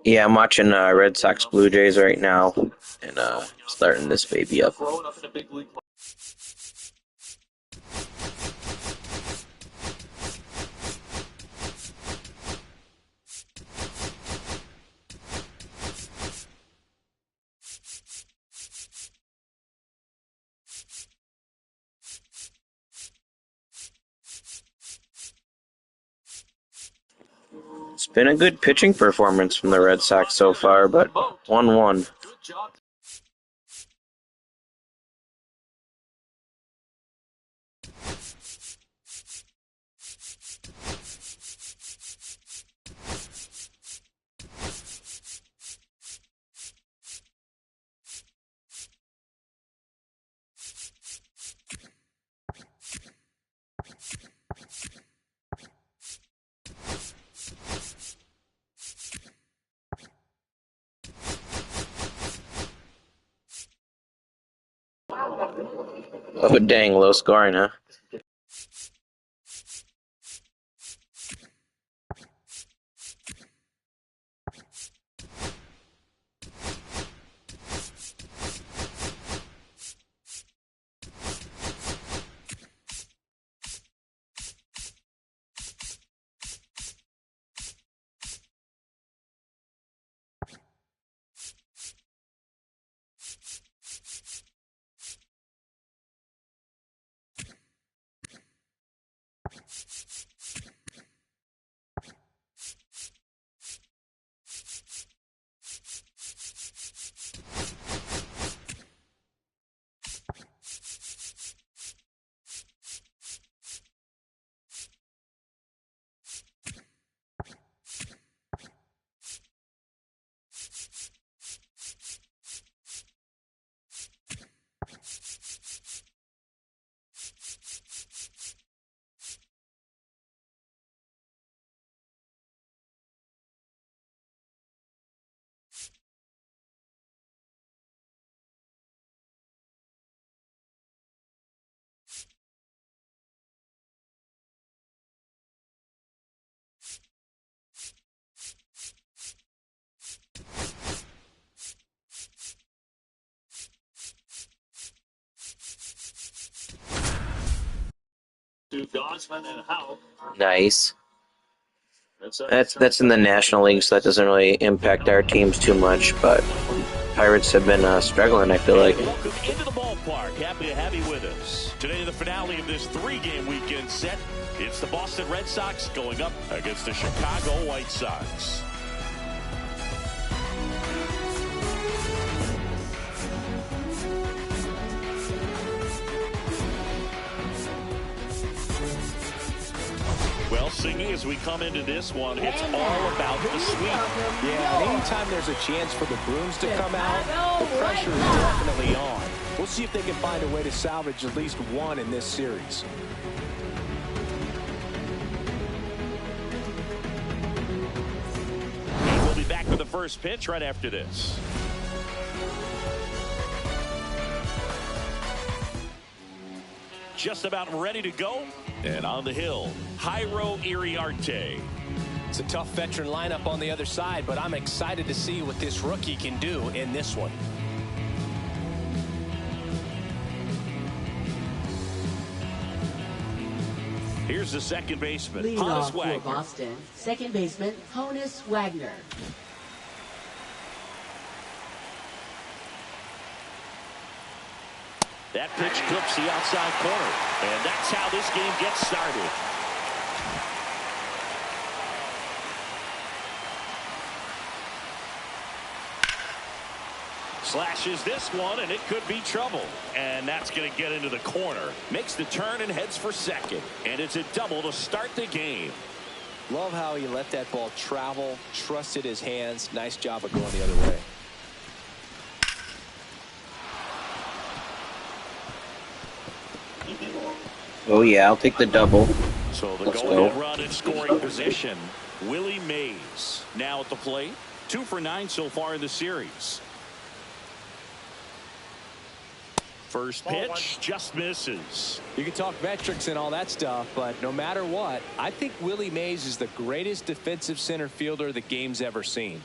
Yeah, I'm watching Red Sox Blue Jays right now, and starting this baby up. It's been a good pitching performance from the Red Sox so far, but 1-1. Oh dang, low scoring, huh? Nice. That's in the National League, so that doesn't really impact our teams too much, but Pirates have been struggling, I feel like. Welcome into the ballpark. Happy to have you with us. Today, the finale of this three-game weekend set. It's the Boston Red Sox going up against the Chicago White Sox. Well, Singy, as we come into this one, it's all about the sweep. Yeah, and anytime there's a chance for the Bruins to come out, the pressure is definitely on. We'll see if they can find a way to salvage at least one in this series. And we'll be back with the first pitch right after this. Just about ready to go. And on the hill, Jairo Iriarte. It's a tough veteran lineup on the other side, but I'm excited to see what this rookie can do in this one. Here's the second baseman, Leading Honus off for Wagner. Boston, second baseman, Honus Wagner. That pitch clips the outside corner. And that's how this game gets started. Slashes this one, and it could be trouble. And that's going to get into the corner. Makes the turn and heads for second. And it's a double to start the game. Love how he let that ball travel, trusted his hands. Nice job of going the other way. Oh yeah, I'll take the double. So the Let's go-ahead go. run in scoring position. Willie Mays now at the plate. 2 for 9 so far in the series. First pitch just misses. You can talk metrics and all that stuff, but no matter what, I think Willie Mays is the greatest defensive center fielder the game's ever seen.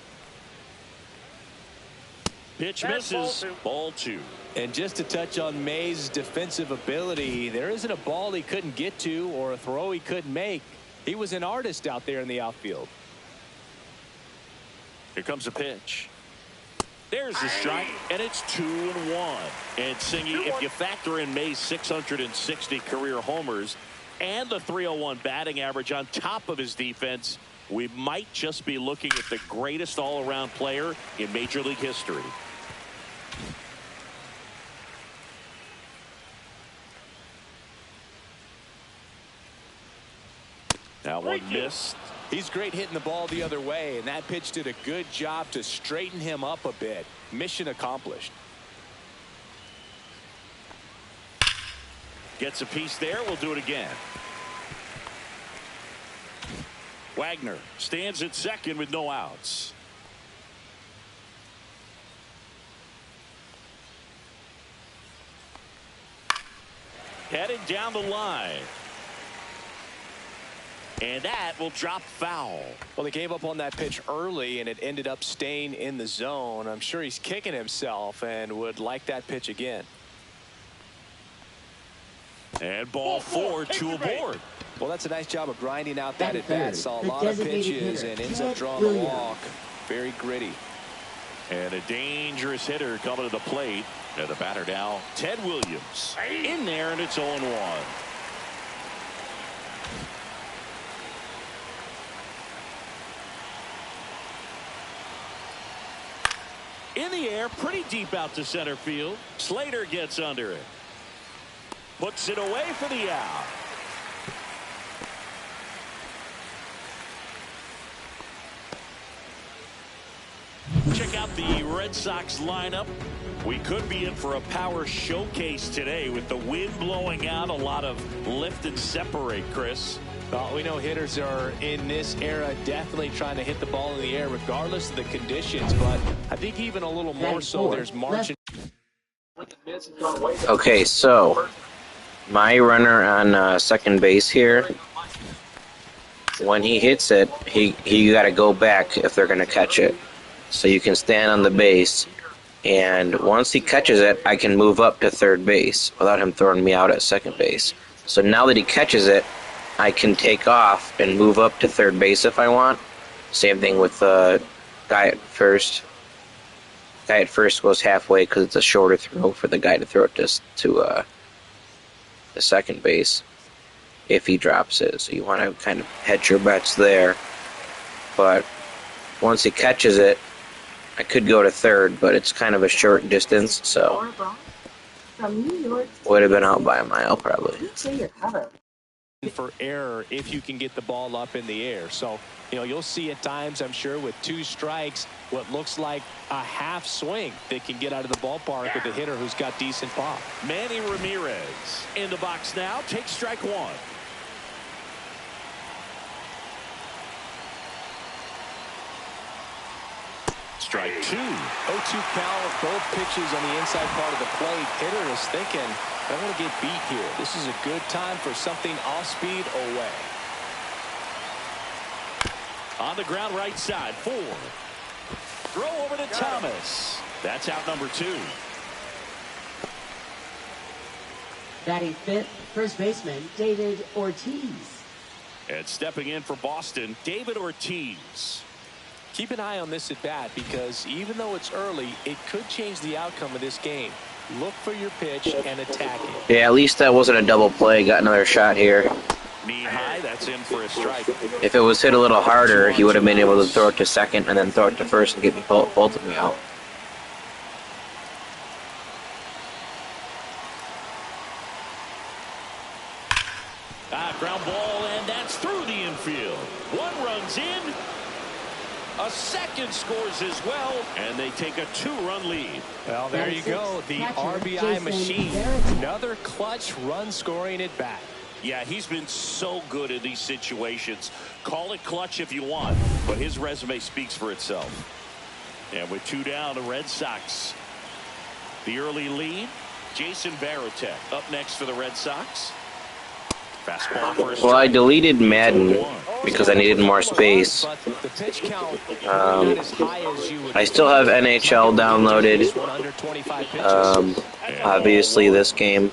Pitch misses. Ball 2. And just to touch on Mays' defensive ability, there isn't a ball he couldn't get to or a throw he couldn't make. He was an artist out there in the outfield. Here comes a pitch. There's the strike, and it's 2-1. And Singy, if you factor in May's 660 career homers and the .301 batting average on top of his defense, we might just be looking at the greatest all-around player in Major League history. Now one missed. He's great hitting the ball the other way, and that pitch did a good job to straighten him up a bit. Mission accomplished. Gets a piece there. We'll do it again. Wagner stands at second with no outs. Heading down the line. And that will drop foul. Well, he gave up on that pitch early, and it ended up staying in the zone. I'm sure he's kicking himself and would like that pitch again. And ball 4, 2 aboard. Well, that's a nice job of grinding out that at bat. Saw a lot of pitches and ends up drawing a walk. Very gritty. And a dangerous hitter coming to the plate. And the batter now, Ted Williams. In there, and it's 0-1. In the air, pretty deep out to center field. Slater gets under it. Puts it away for the out. Check out the Red Sox lineup. We could be in for a power showcase today with the wind blowing out. A lot of lift and separate, Chris. Well, we know hitters are in this era definitely trying to hit the ball in the air regardless of the conditions, but I think even a little more so there's margin. Okay, so my runner on second base here, when he hits it, he got to go back if they're going to catch it. So you can stand on the base, and once he catches it, I can move up to third base without him throwing me out at second base. So now that he catches it, I can take off and move up to third base if I want. Same thing with the guy at first. Guy at first goes halfway because it's a shorter throw for the guy to throw it to the second base if he drops it. So you want to kind of hedge your bets there. But once he catches it, I could go to third, but it's kind of a short distance, so would have been out by a mile probably. For error if you can get the ball up in the air. So, you know, you'll see at times, I'm sure, with 2 strikes, what looks like a half swing that can get out of the ballpark with a hitter who's got decent pop. Manny Ramirez in the box now. Takes strike 1. Strike 2. 0-2 count, both pitches on the inside part of the plate. Hitter is thinking, I'm going to get beat here. This is a good time for something off speed away. On the ground right side. 4. Throw over to Thomas. That's out number 2. Batting fifth, first baseman David Ortiz. And stepping in for Boston, David Ortiz. Keep an eye on this at bat because even though it's early, it could change the outcome of this game. Look for your pitch and attack it. Yeah, at least that wasn't a double play. Got another shot here. Knee high, that's in for a strike. If it was hit a little harder, he would have been able to throw it to second and then throw it to first and get both of me out. Ground ball, and that's through the infield. 1 runs in. A second scores as well, and they take a 2-run lead. Well, there you go. The RBI machine. Another clutch run scoring at bat. Yeah, he's been so good in these situations. Call it clutch if you want, but his resume speaks for itself. And with 2 down, the Red Sox, the early lead Jason Varitek up next for the Red Sox. Fastball for a Well, I strike. deleted Madden because I needed more space. The pitch count not as high as you would I still have NHL downloaded. Obviously this game.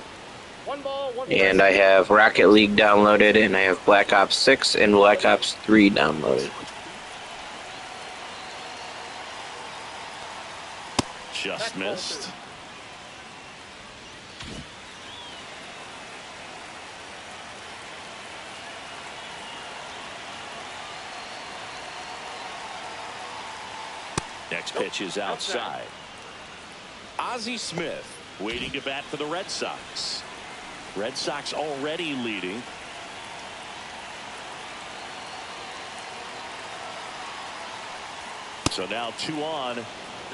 And I have Rocket League downloaded, and I have Black Ops 6 and Black Ops 3 downloaded. Just missed. Next pitch is outside. Ozzie Smith waiting to bat for the Red Sox. Red Sox already leading. So now 2 on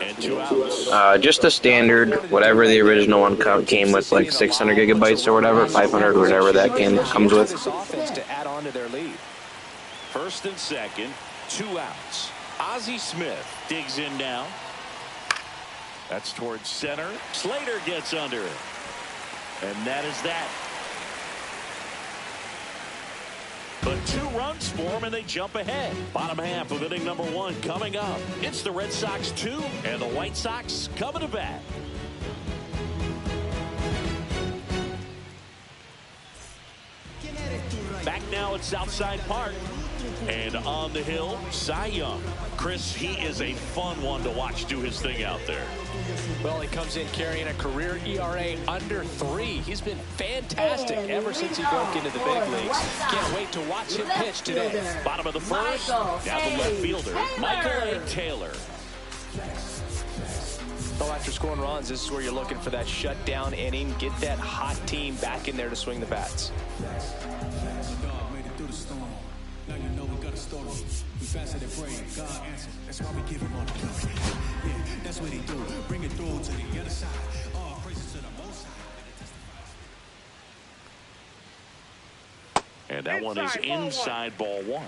and 2 outs. Just the standard, whatever the original one came with, like 600 gigabytes or whatever, 500, whatever that game comes with. To add on to their lead. First and second, 2 outs. Ozzie Smith digs in now. That's towards center. Slater gets under it. And that is that. But 2 runs for them, and they jump ahead. Bottom half of inning number 1 coming up. It's the Red Sox 2 and the White Sox coming to bat. Back now at Southside Park. And on the hill, Cy Young. Chris, he is a fun one to watch do his thing out there. Well, he comes in carrying a career ERA under 3. He's been fantastic ever since he broke into the big leagues. Can't wait to watch him pitch today. Bottom of the first, now the left fielder, Michael A. Taylor. Well, after scoring runs, this is where you're looking for that shutdown inning. Get that hot team back in there to swing the bats. Now you know we got a story. We faster than brave. God answers. That's why we give him all the glory. Yeah, that's what he do. Bring it through to the other side. All praises to the Most High. And that one is inside ball 1.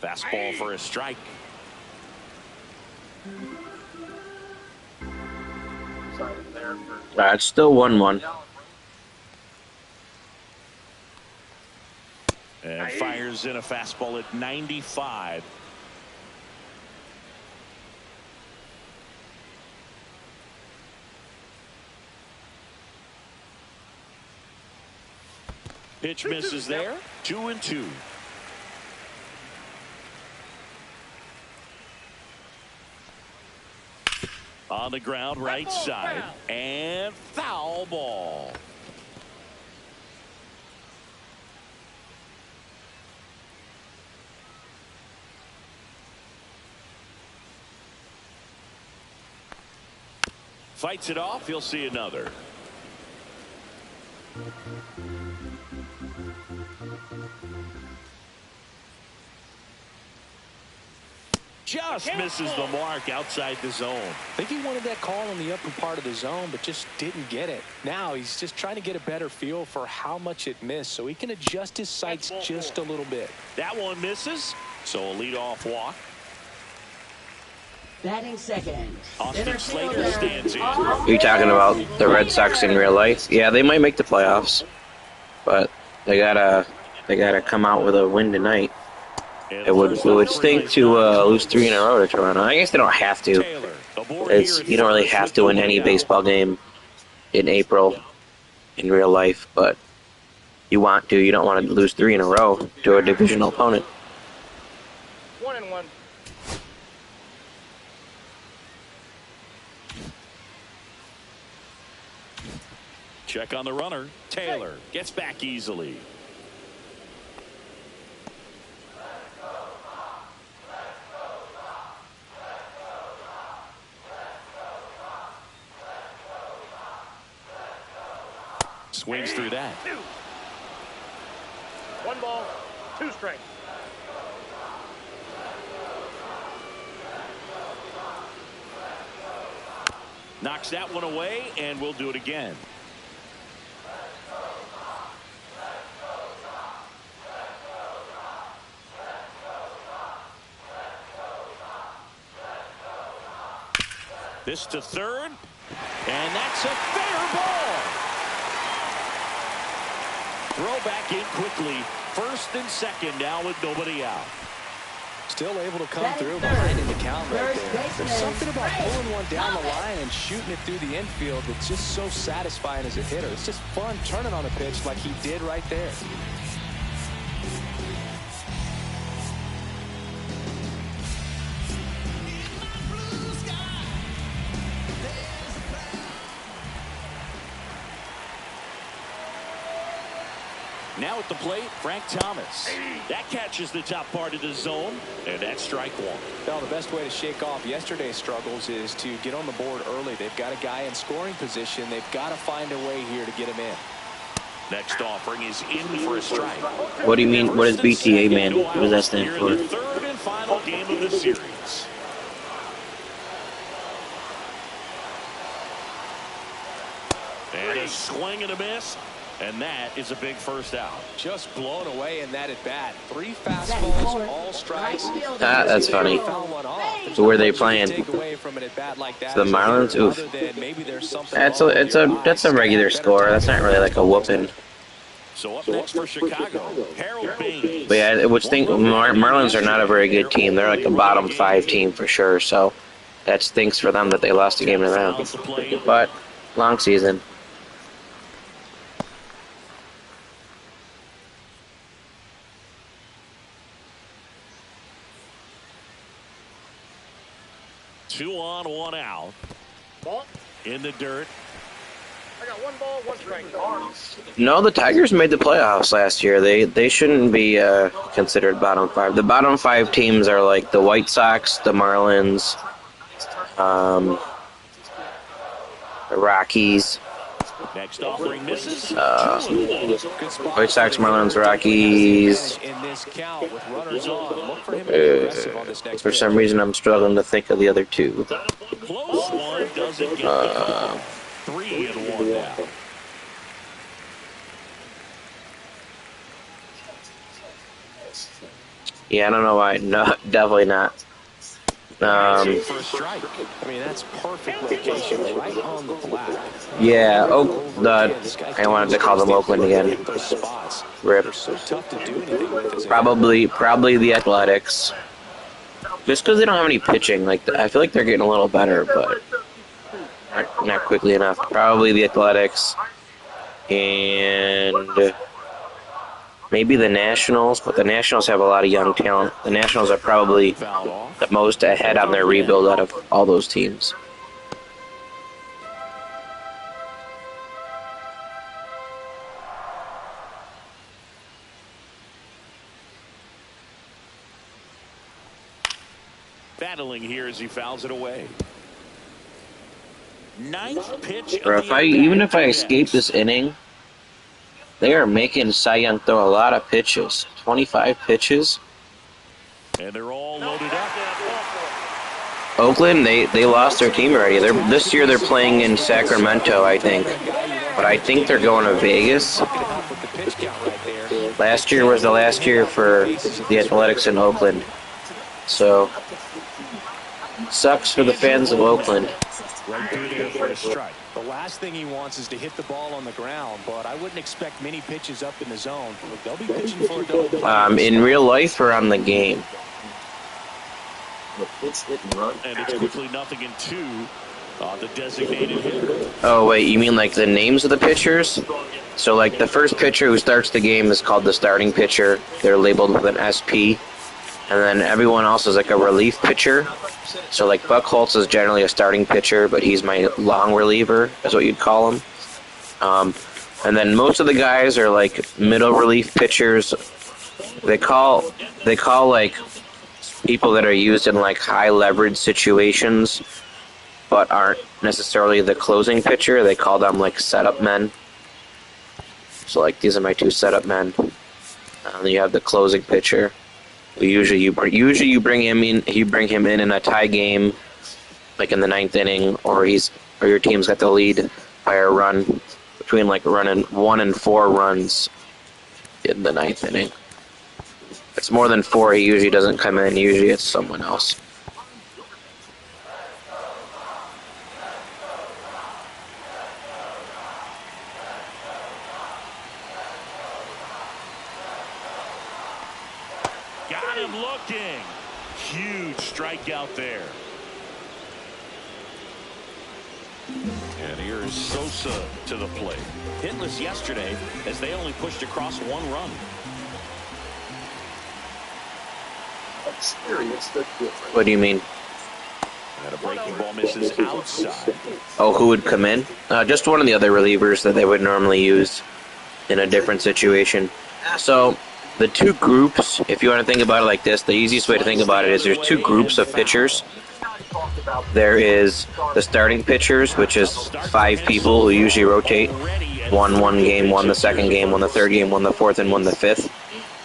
Fastball for a strike. It's still 1-1. And fires in a fastball at 95. Pitch misses there. 2-2. On the ground, right side, and foul ball. Fights it off. He'll see another. Just misses the mark outside the zone. I think he wanted that call in the upper part of the zone, but just didn't get it. Now he's just trying to get a better feel for how much it missed so he can adjust his sights just a little bit. That one misses, so a leadoff walk. Batting second. Austin Slater stands in. You're talking about the Red Sox in real life? Yeah, they might make the playoffs, but they gotta come out with a win tonight. It would stink to lose 3 in a row to Toronto. I guess they don't have to. You don't really have to win any baseball game in April in real life, but you want to. You don't want to lose 3 in a row to a divisional opponent. 1-1. Check on the runner. Taylor gets back easily. Swings through that. 1 ball, 2 strikes. Knocks that one away, and we'll do it again. This to third, and that's a fair ball. Throw back in quickly. First and second now with nobody out. Still able to come through behind in the count right there. There's something about pulling one down the line and shooting it through the infield that's just so satisfying as a hitter. It's just fun turning on a pitch like he did right there. Now at the plate, Frank Thomas. That catches the top part of the zone, and that's strike one. Well, the best way to shake off yesterday's struggles is to get on the board early. They've got a guy in scoring position. They've got to find a way here to get him in. Next offering is in for a strike. What do you mean? What is BTA, man? What does that stand for? The third and final game of the series. And a swing and a miss. And that is a big first out. Just blown away in that at bat. 3 fastballs, all strikes. That's funny. So where are they playing? The Marlins? Oof. That's a regular score. That's not really like a whooping. So up next for Chicago, Harold Baines. But yeah, I would think Marlins are not a very good team. They're like a bottom 5 team for sure. So that stinks for them that they lost a game to them. But long season. Two on, one out. Ball. In the dirt. I got 1 ball, 1 strike. No, the Tigers made the playoffs last year. They shouldn't be considered bottom 5. The bottom 5 teams are like the White Sox, the Marlins, the Rockies. Next offering misses. White Sox, Marlins, Rockies. For some reason, I'm struggling to think of the other 2. Close one doesn't get 3 and 1 now. Yeah, I don't know why. No, definitely not. I mean, that's perfect location, right on the black. Yeah, I wanted to call them Oakland again. Rip. Probably the Athletics. Just because they don't have any pitching, like I feel like they're getting a little better, but not quickly enough. Probably the Athletics, and maybe the Nationals, but the Nationals have a lot of young talent. The Nationals are probably the most ahead on their rebuild out of all those teams. Battling here as he fouls it away. 9th pitch. Or even if I escape this inning, they are making Cy Young throw a lot of pitches. 25 pitches. And they're all loaded up. Oakland, they lost their team already. This year they're playing in Sacramento, I think. But I think they're going to Vegas. Last year was the last year for the Athletics in Oakland. So, sucks for the fans of Oakland. Right through there for a strike. The last thing he wants is to hit the ball on the ground, but I wouldn't expect many pitches up in the zone. They'll be pitching for a double play. In real life or on the game? And it's quickly 0-2 on the designated hitter. Oh, wait, you mean like the names of the pitchers? So, like, the first pitcher who starts the game is called the starting pitcher. They're labeled with an SP. And then everyone else is like a relief pitcher. So, like, Buck Holtz is generally a starting pitcher, but he's my long reliever, is what you'd call him. And then most of the guys are, like, middle relief pitchers. They call like, people that are used in, like, high-leverage situations, but aren't necessarily the closing pitcher. They call them, like, setup men. So, like, these are my 2 setup men. Then you have the closing pitcher. Usually you bring him in a tie game, like in the 9th inning, or your team's got the lead by a run, between like running 1 and 4 runs in the 9th inning. If it's more than 4, he usually doesn't come in. Usually it's someone else. Got him looking. Huge strikeout there. And here's Sosa to the plate. Hitless yesterday as they only pushed across 1 run. What do you mean? And a breaking ball misses outside. Oh, who would come in? Just one of the other relievers that they would normally use in a different situation. So, the two groups, if you want to think about it like this, the easiest way to think about it is there's two groups of pitchers. There is the starting pitchers, which is 5 people who usually rotate. One game, one the second game, one the third game, one the fourth, and one the fifth.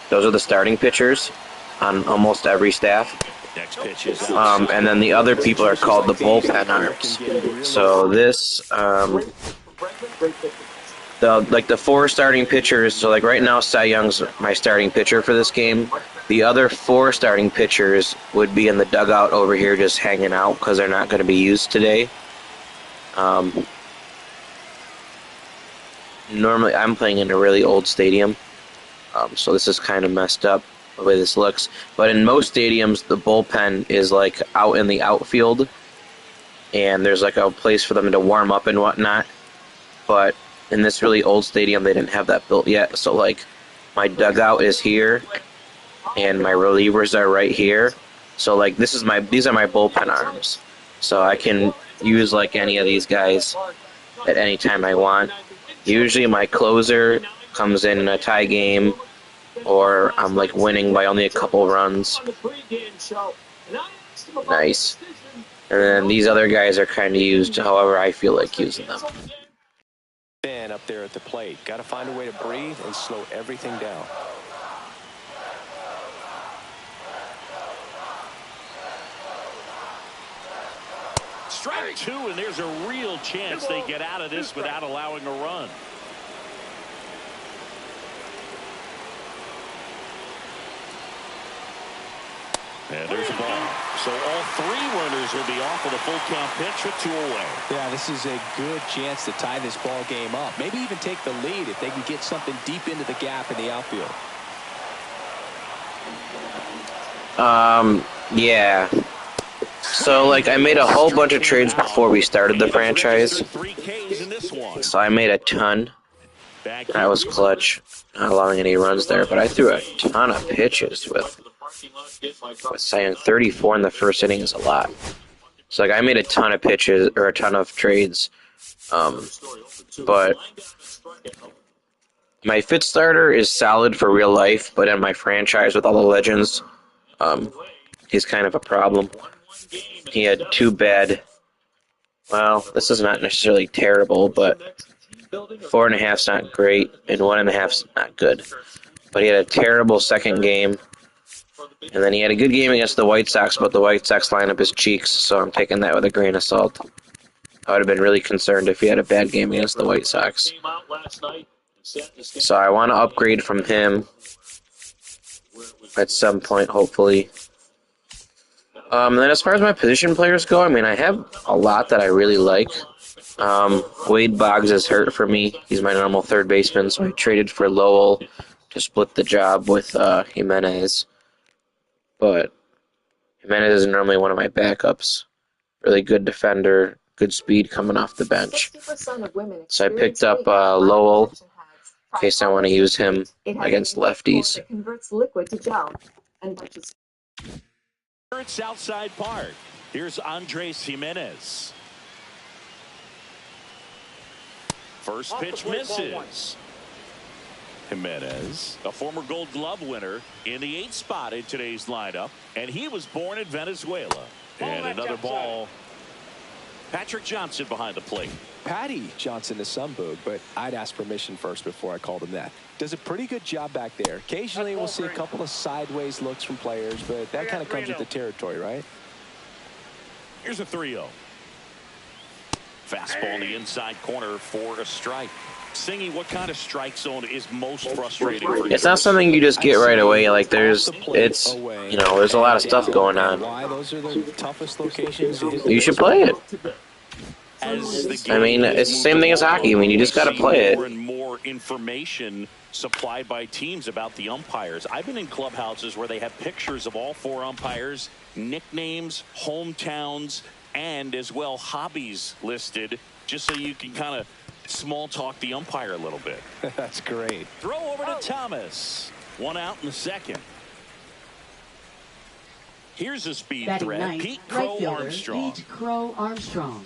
Those are the starting pitchers on almost every staff. And then the other people are called the bullpen arms. So this, the 4 starting pitchers, so like right now Cy Young's my starting pitcher for this game. The other 4 starting pitchers would be in the dugout over here just hanging out because they're not going to be used today. Normally I'm playing in a really old stadium, so this is kind of messed up the way this looks. But in most stadiums, the bullpen is like out in the outfield, and there's like a place for them to warm up and whatnot. But in this really old stadium, they didn't have that built yet. So like my dugout is here, and my relievers are right here. So like these are my bullpen arms. So I can use like any of these guys at any time I want. Usually my closer comes in a tie game, or I'm like winning by only a couple runs. Nice. And then these other guys are kind of used however I feel like using them. Man up there at the plate. Got to find a way to breathe and slow everything down. Strike 2, and there's a real chance they get out of this without allowing a run. And there's a ball. So all 3 runners will be off with a full count pitch with 2 away. Yeah, this is a good chance to tie this ball game up. Maybe even take the lead if they can get something deep into the gap in the outfield. Yeah. So, like, I made a whole bunch of trades before we started the franchise. So I made a ton. I was clutch, not allowing any runs there, but I threw a ton of pitches with Cy Young. 34 in the first inning is a lot. So, like, I made a ton of pitches, or a ton of trades. But my fifth starter is solid for real life, but in my franchise with all the legends, he's kind of a problem. He had 2 bad, well, this is not necessarily terrible, but 4.5's not great, and 1.5's not good. But he had a terrible second game, and then he had a good game against the White Sox, but the White Sox lineup is cheeks, so I'm taking that with a grain of salt. I would have been really concerned if he had a bad game against the White Sox. So I want to upgrade from him at some point, hopefully. Then as far as my position players go, I mean, I have a lot that I really like. Wade Boggs is hurt for me. He's my normal third baseman, so I traded for Lowell to split the job with Jimenez. But Jimenez is normally one of my backups. Really good defender, good speed coming off the bench. So I picked up Lowell in case I want to use him against lefties. It converts liquid to gel and At Southside Park, here's Andres Jimenez. First pitch misses. Jimenez, a former Gold Glove winner, in the 8th spot in today's lineup, and he was born in Venezuela. And another ball. Patrick Johnson behind the plate. Patty Johnson the Sunboog, but I'd ask permission first before I called him that. Does a pretty good job back there. Occasionally we'll see a couple of sideways looks from players, but that kind of comes with the territory, right? Here's a 3-0. Fastball in the inside corner for a strike. Singy, what kind of strike zone is most frustrating for you? It's not something you just get right away. Like, there's a lot of stuff going on. Why those are the toughest locations? You should play it. I mean, it's the same thing as hockey. I mean, you just got to play it. More and more more information supplied by teams about the umpires. I've been in clubhouses where they have pictures of all 4 umpires, nicknames, hometowns, and as well hobbies listed, just so you can kind of small talk the umpire a little bit. That's great. Throw over to Thomas. 1 out in the second. Here's a speed Batting threat. ninth, Pete right Crow fielder, Armstrong. Pete Crow Armstrong.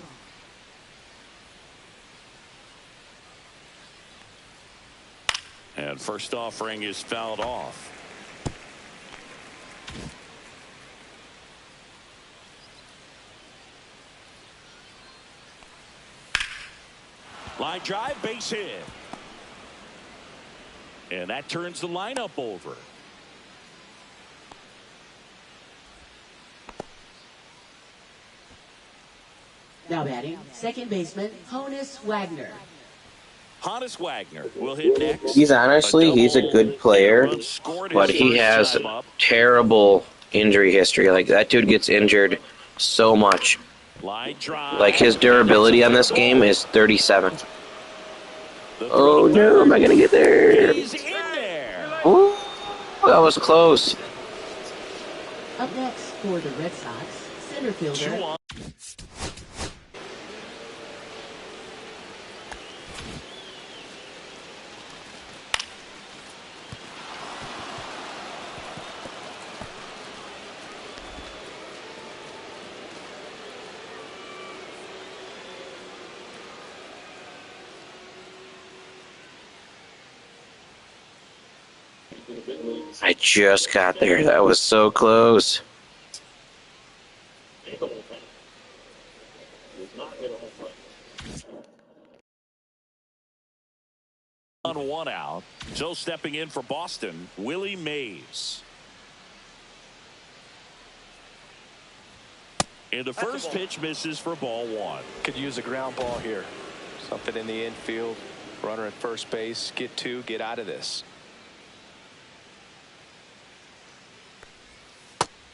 And first offering is fouled off. Line drive, base hit. And that turns the lineup over. Now batting, second baseman, Honus Wagner. Honus Wagner will hit next. He's a good player, but he has terrible injury history. Like, that dude gets injured so much. Line drive. Like, his durability on this game is 37. Oh no, am I gonna get there? He's in there. Ooh, that was close. Up next for the Red Sox, center fielder. I just got there. That was so close. On 1 out. So stepping in for Boston, Willie Mays. And the first pitch misses for ball 1. Could use a ground ball here. Something in the infield. Runner at first base. Get 2. Get out of this.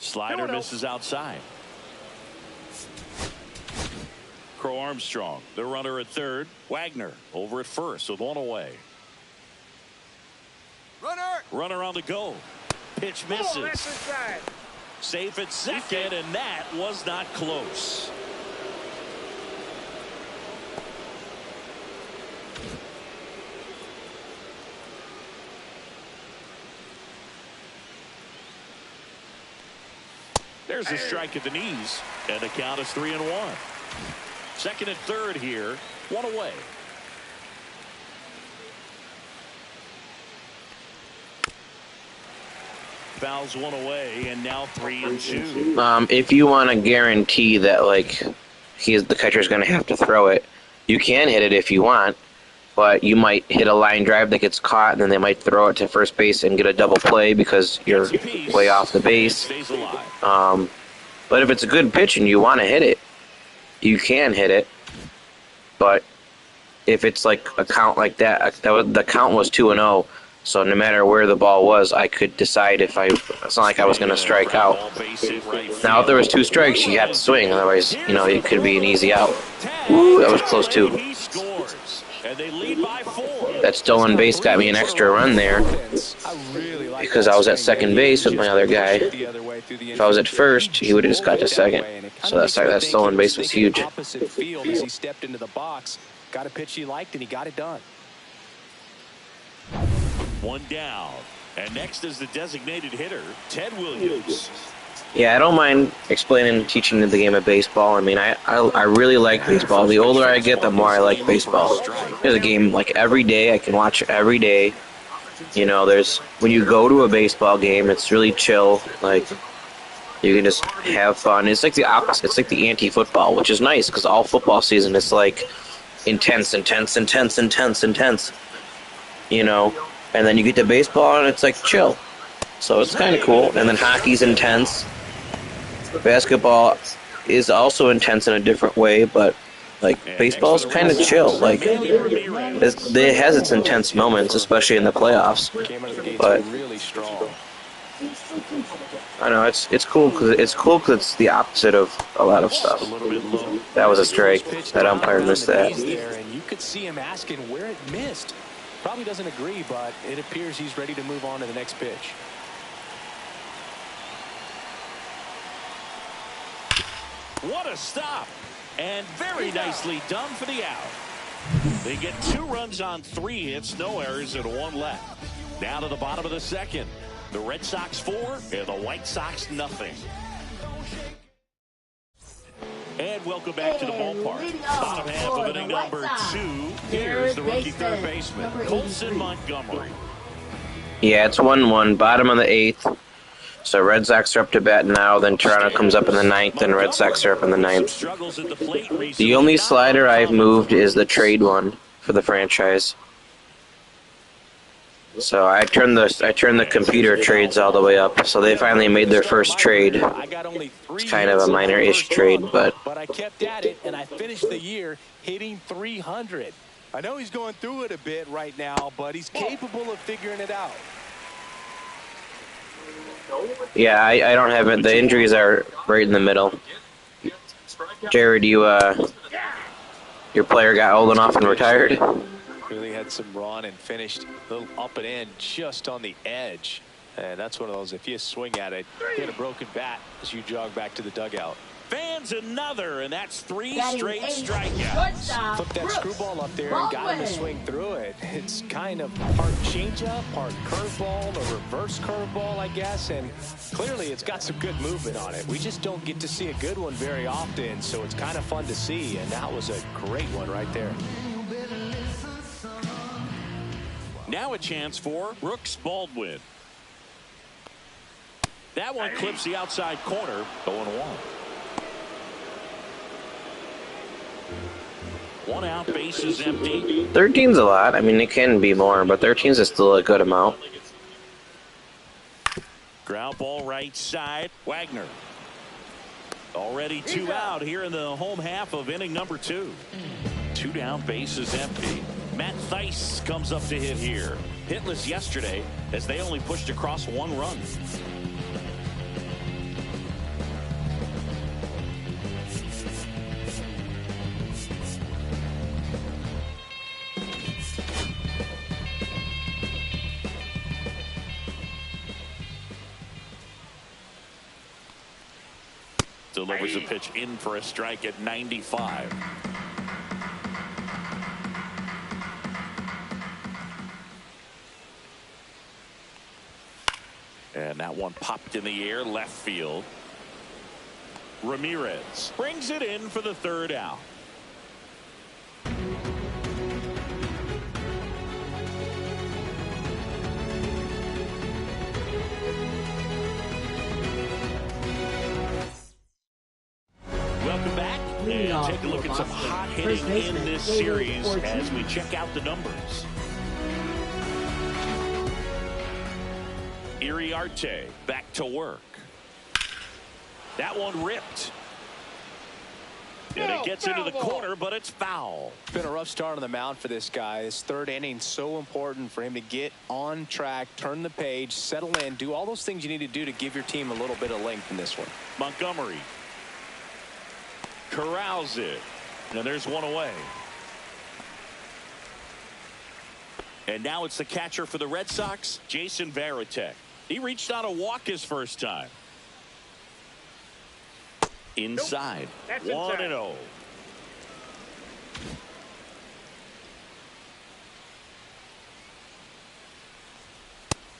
Slider misses outside. Crow Armstrong, the runner at third. Wagner over at first with 1 away. Runner on the go. Pitch misses. Safe at second, and that was not close. There's a strike at the knees, and the count is 3-1. Second and third here, 1 away. Fouls 1 away, and now 3-2. If you want to guarantee that, like, the catcher's going to have to throw it, you can hit it if you want, but you might hit a line drive that gets caught, and then they might throw it to first base and get a double play because you're way off the base. But if it's a good pitch and you want to hit it, you can hit it. But if it's like a count like that, the count was 2-0. So no matter where the ball was, I could decide if it's not like I was going to strike out. Now, if there was 2 strikes, you have to swing. Otherwise, it could be an easy out. Ooh, that was close too. That stolen base got me an extra run there because I was at second base with my other guy. If I was at first, he would have just got to second. So that stolen base was huge. He stepped into the box, got a pitch he liked, and he got it done. 1 down. And next is the designated hitter, Ted Williams. Yeah, I don't mind teaching the game of baseball. I mean, I really like baseball. The older I get, the more I like baseball. There's a game like every day. I can watch it every day. When you go to a baseball game, it's really chill. Like, you can just have fun. It's like the opposite. It's like the anti-football, which is nice because all football season is like intense. And then you get to baseball and it's like chill. So it's kind of cool. And then hockey's intense. Basketball is also intense in a different way, but like baseball's kind of chill. Like it has its intense moments, especially in the playoffs. But I know it's cool because it's the opposite of a lot of stuff. That was a strike. That umpire missed that. And you could see him asking where it missed. Probably doesn't agree, but it appears he's ready to move on to the next pitch. What a stop. And very nicely done for the out. They get 2 runs on 3 hits, no errors, and 1 left. Now to the bottom of the second. The Red Sox 4 and the White Sox nothing. And welcome back to the ballpark. Bottom half of inning number 2. Here's the rookie third baseman, Colson Montgomery. Yeah, it's 1-1, bottom of the 8th. So Red Sox are up to bat now, then Toronto comes up in the 9th, and Red Sox are up in the 9th. The only slider I've moved is the trade one for the franchise. So I turned the computer trades all the way up, so they finally made their first trade. It's kind of a minor-ish trade, but I kept at it, and I finished the year hitting 300. I know he's going through it a bit right now, but he's capable of figuring it out. yeah, I don't have it. The injuries are right in the middle. Jared, your player got old enough and retired? Really had some run and finished a little up and in just on the edge. And that's one of those, if you swing at it, you hit a broken bat as you jog back to the dugout. Fans another, and that's 3 straight strikeouts. Put that screwball up there and got him to swing through it. It's kind of part changeup, part curveball, a reverse curveball, I guess. And clearly it's got some good movement on it. We just don't get to see a good one very often, so it's kind of fun to see. And that was a great one right there. Now a chance for Brooks Baldwin. That one clips the outside corner. 0-1. 1 out, bases empty. 13's a lot. I mean, it can be more, but 13's is still a good amount. Ground ball right side. Wagner. Already 2 out here in the home half of inning number 2. 2 down, bases empty. Matt Theis comes up to hit here. Hitless yesterday as they only pushed across 1 run. Delivers a pitch in for a strike at 95. And that one popped in the air, left field. Ramirez brings it in for the 3rd out. Welcome back, and take a look at some hot hitting in this series as we check out the numbers. Iriarte back to work. That one ripped. And it gets into the corner, but it's foul. It's been a rough start on the mound for this guy. This 3rd inning, so important for him to get on track, turn the page, settle in, do all those things you need to do to give your team a little bit of length in this one. Montgomery corrals it, and there's 1 away. And now it's the catcher for the Red Sox, Jason Varitek. He reached on a walk his first time. Inside. 1-0.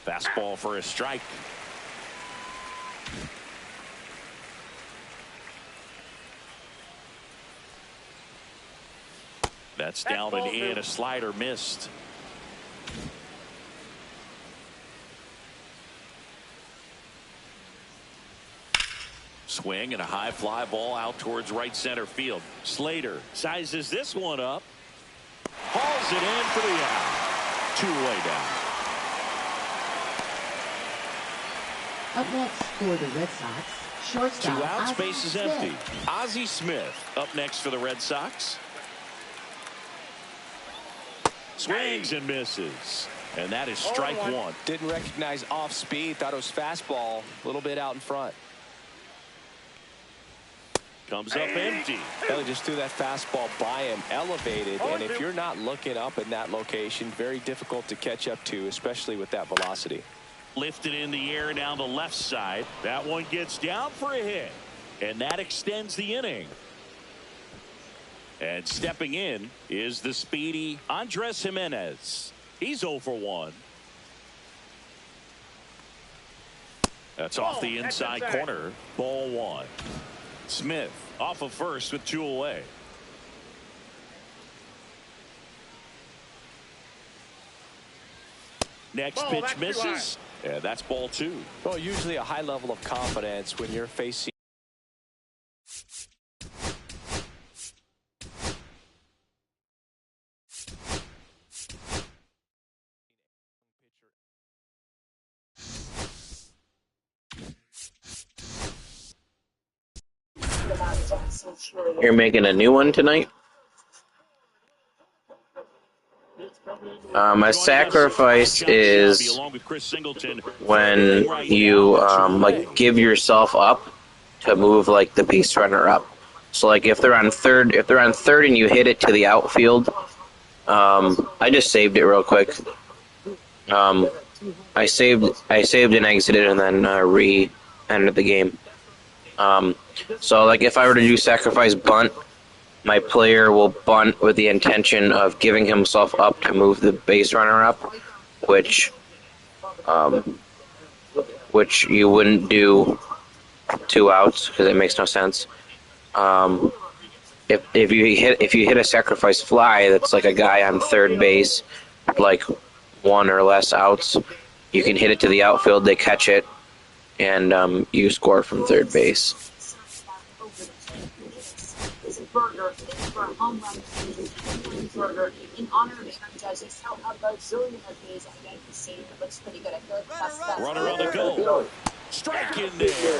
Fastball for a strike. That's down and in. A slider missed. Swing and a high fly ball out towards right center field. Slater sizes this one up. Hauls it in for the out. 2-way down. Up next for the Red Sox, shortstop. 2 outs, Ozzie bases Smith. empty. Ozzie Smith up next for the Red Sox. Swings and misses. And that is strike 1. Didn't recognize off speed. Thought it was fastball. A little bit out in front. Comes up empty. They just threw that fastball by him, elevated, and if you're not looking up in that location, very difficult to catch up to, especially with that velocity. Lifted in the air down the left side. That one gets down for a hit, and that extends the inning. And stepping in is the speedy Andres Jimenez. He's 0 for 1. That's off the inside corner. Ball 1. Smith off of first with 2 away. Next pitch misses. And that's ball 2. Well, usually a high level of confidence when you're facing. You're making a new one tonight? A sacrifice is when you like give yourself up to move like the base runner up. So like if they're on third and you hit it to the outfield, I just saved it real quick. I saved and exited and then re-entered the game. So like if I were to do sacrifice bunt, my player will bunt with the intention of giving himself up to move the base runner up, which you wouldn't do 2 outs because it makes no sense. If you hit a sacrifice fly that's like a guy on third base, like 1 or less outs, you can hit it to the outfield, they catch it, and you score from third base. Burger for a home run burger in honor of Aaron Judge. He's held up a zillion of these at Yankee Stadium. It looks pretty good. I feel like that's runner on the go. Strike in there.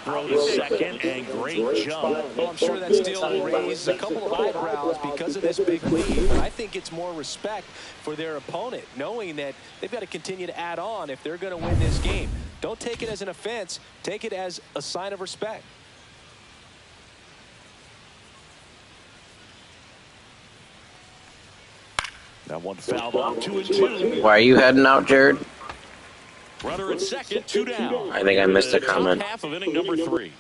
Throw to second and great jump. Well, I'm sure that still raised a couple of eyebrows because of this big lead. I think it's more respect for their opponent, knowing that they've got to continue to add on if they're going to win this game. Don't take it as an offense. Take it as a sign of respect. That one fouled off, 2-2. Why are you heading out, Jared? Runner at second, 2 down. I think I missed a comment. Half of inning number 3.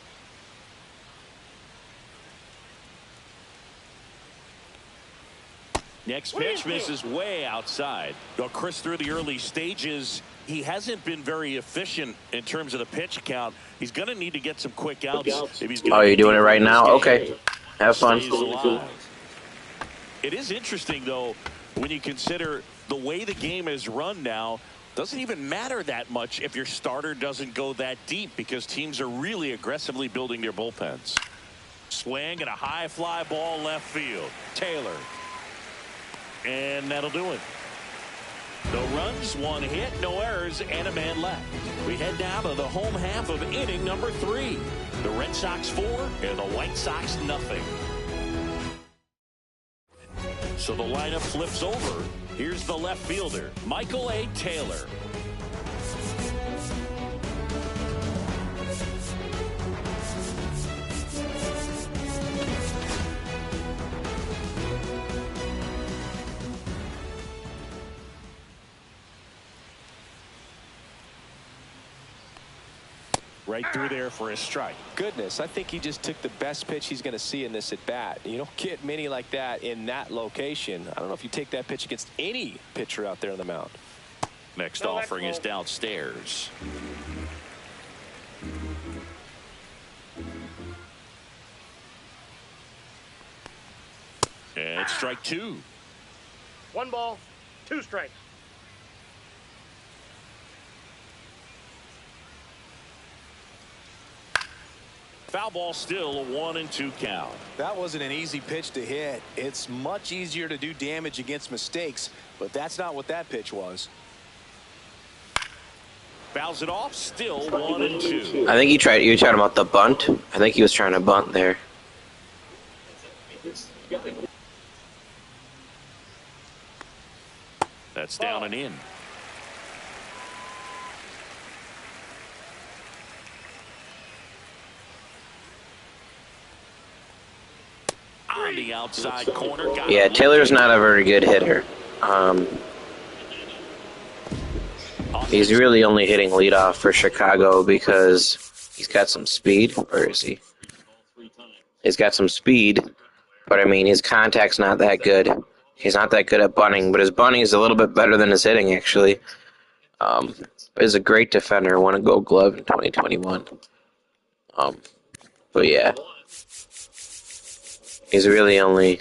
Next pitch misses way outside. Well, Chris, through the early stages, he hasn't been very efficient in terms of the pitch count. He's going to need to get some quick outs. If he's Oh, you're doing it right now? Okay. Have fun. It is interesting, though, when you consider the way the game is run now. Doesn't even matter that much if your starter doesn't go that deep because teams are really aggressively building their bullpens. Swing and a high fly ball left field. Taylor. And that'll do it. No runs, 1 hit, no errors, and a man left. We head down to the home half of inning number 3. The Red Sox 4 and the White Sox nothing. So the lineup flips over. Here's the left fielder, Michael A. Taylor. Right through there for a strike. Goodness, I think he just took the best pitch he's going to see in this at bat. You don't get many like that in that location. I don't know if you take that pitch against any pitcher out there on the mound. Next offering is downstairs. And strike 2. 1 ball, 2 strikes. Foul ball, still a 1-2 count. That wasn't an easy pitch to hit. It's much easier to do damage against mistakes, but that's not what that pitch was. Fouls it off, still 1-2. I think you were talking about the bunt. I think he was trying to bunt there. That's down and in. on the outside corner. Yeah, Taylor's not a very good hitter. He's really only hitting leadoff for Chicago because he's got some speed. Where is he? He's got some speed, but I mean, his contact's not that good. He's not that good at bunting, but his bunting is a little bit better than his hitting, actually. He's a great defender. Won a Gold Glove in 2021. But yeah, he's really only.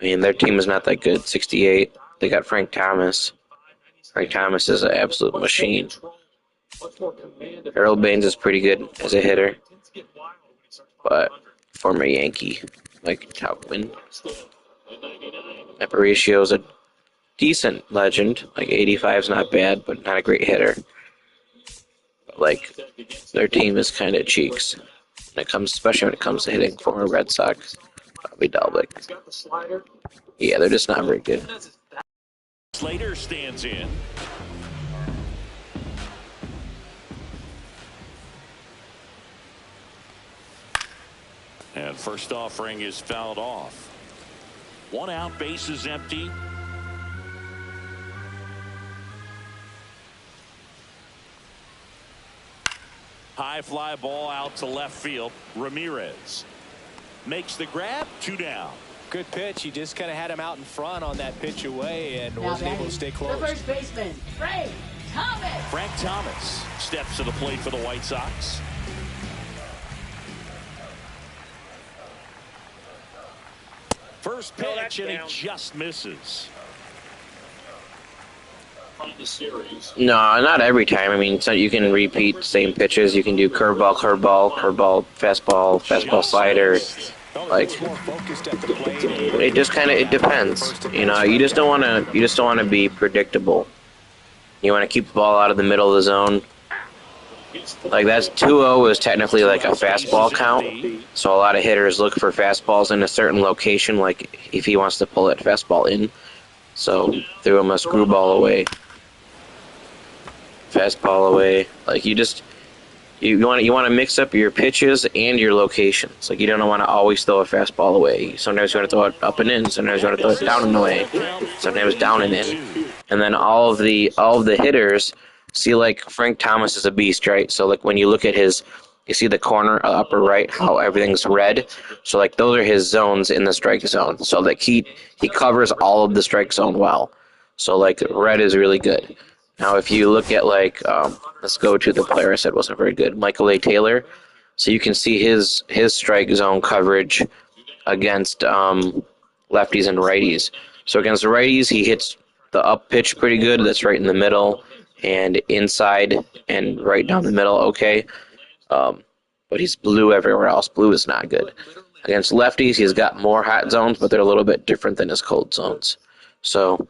I mean, their team is not that good. 68. They got Frank Thomas. Frank Thomas is an absolute machine. Earl Baines is pretty good as a hitter, but former Yankee, Mike Tauchman. Aparicio's a decent legend. Like 85 is not bad, but not a great hitter. But like their team is kind of cheeks. Especially when it comes to hitting former Red Sox. Probably Dalbec. Yeah, they're just not very good. Slater stands in. And first offering is fouled off. 1 out, base is empty. High fly ball out to left field. Ramirez makes the grab. 2 down. Good pitch. He just kind of had him out in front on that pitch away and wasn't able to stay close. The first baseman, Frank Thomas. Frank Thomas steps to the plate for the White Sox. First pitch, and he just misses. No, not every time. I mean, so you can repeat same pitches. You can do curveball, fastball, slider. Like, it just kind of, it depends. You know, you just don't want to be predictable. You want to keep the ball out of the middle of the zone. Like, that's 2-0 is technically like a fastball count. So a lot of hitters look for fastballs in a certain location, like if he wants to pull that fastball in. So threw him a screwball away. Fastball away. Like, you want to mix up your pitches and your locations. Like, you don't want to always throw a fastball away. Sometimes you want to throw it up and in. Sometimes you want to throw it down and away. Sometimes down and in. And then all of the hitters see, like, Frank Thomas is a beast, right? So like when you look at you see the corner upper right, how everything's red. So like those are his zones in the strike zone. So like he covers all of the strike zone well. So like red is really good. Now, if you look at, like, let's go to the player I said wasn't very good, Michael A. Taylor. So you can see his strike zone coverage against lefties and righties. So against the righties, he hits the up pitch pretty good. That's right in the middle and inside and right down the middle, okay. But he's blue everywhere else. Blue is not good. Against lefties, he's got more hot zones, but they're a little bit different than his cold zones. So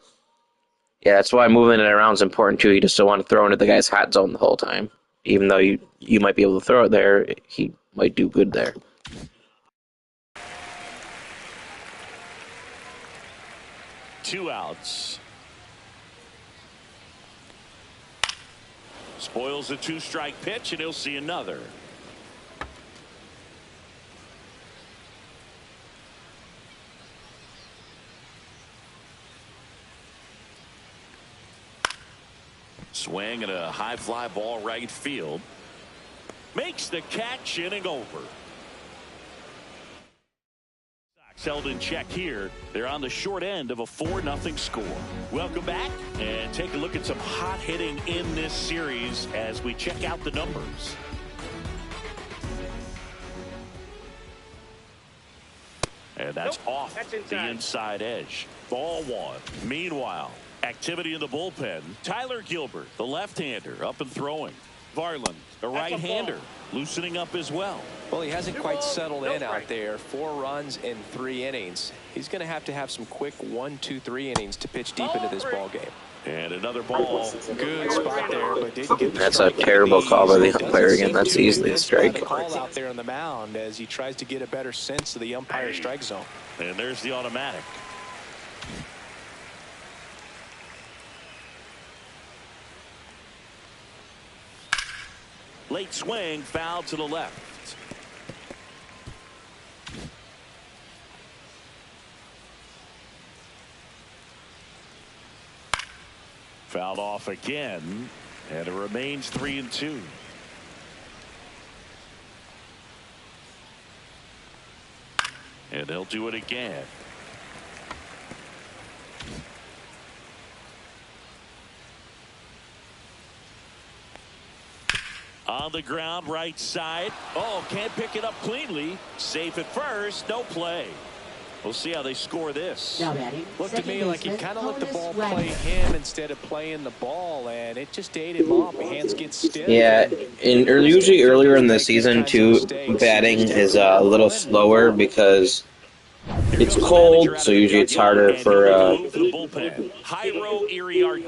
yeah, that's why moving it around is important too. You just don't want to throw into the guy's hot zone the whole time. Even though you might be able to throw it there, he might do good there. Two outs. Spoils the 2-strike pitch, and he'll see another. Swing and a high fly ball right field. Makes the catch, inning over. Held in check here. They're on the short end of a 4-0 score. Welcome back and take a look at some hot hitting in this series as we check out the numbers. And that's off the inside edge. Ball 1. Meanwhile, activity in the bullpen. Tyler Gilbert, the left-hander, up and throwing. Varland, a right-hander, loosening up as well. Well, he hasn't quite settled in out there. 4 runs in 3 innings. He's going to have some quick 1, 2, 3 innings to pitch deep into this ball game. And another ball. Good spot there, but didn't get the That's a terrible call by the umpire again. That's easily a strike. Call out there on the mound as he tries to get a better sense of the umpire strike zone. And there's the automatic. Late swing, foul to the left. Fouled off again, and it remains 3-2. And they'll do it again. On the ground, right side. Oh, can't pick it up cleanly. Safe at first, no play. We'll see how they score this. Looked to me like he kind of let the ball play him instead of playing the ball, and it just ate him off. Hands get stiff. Yeah, usually earlier in the season, too, batting is a little slower because it's cold, so usually it's harder it's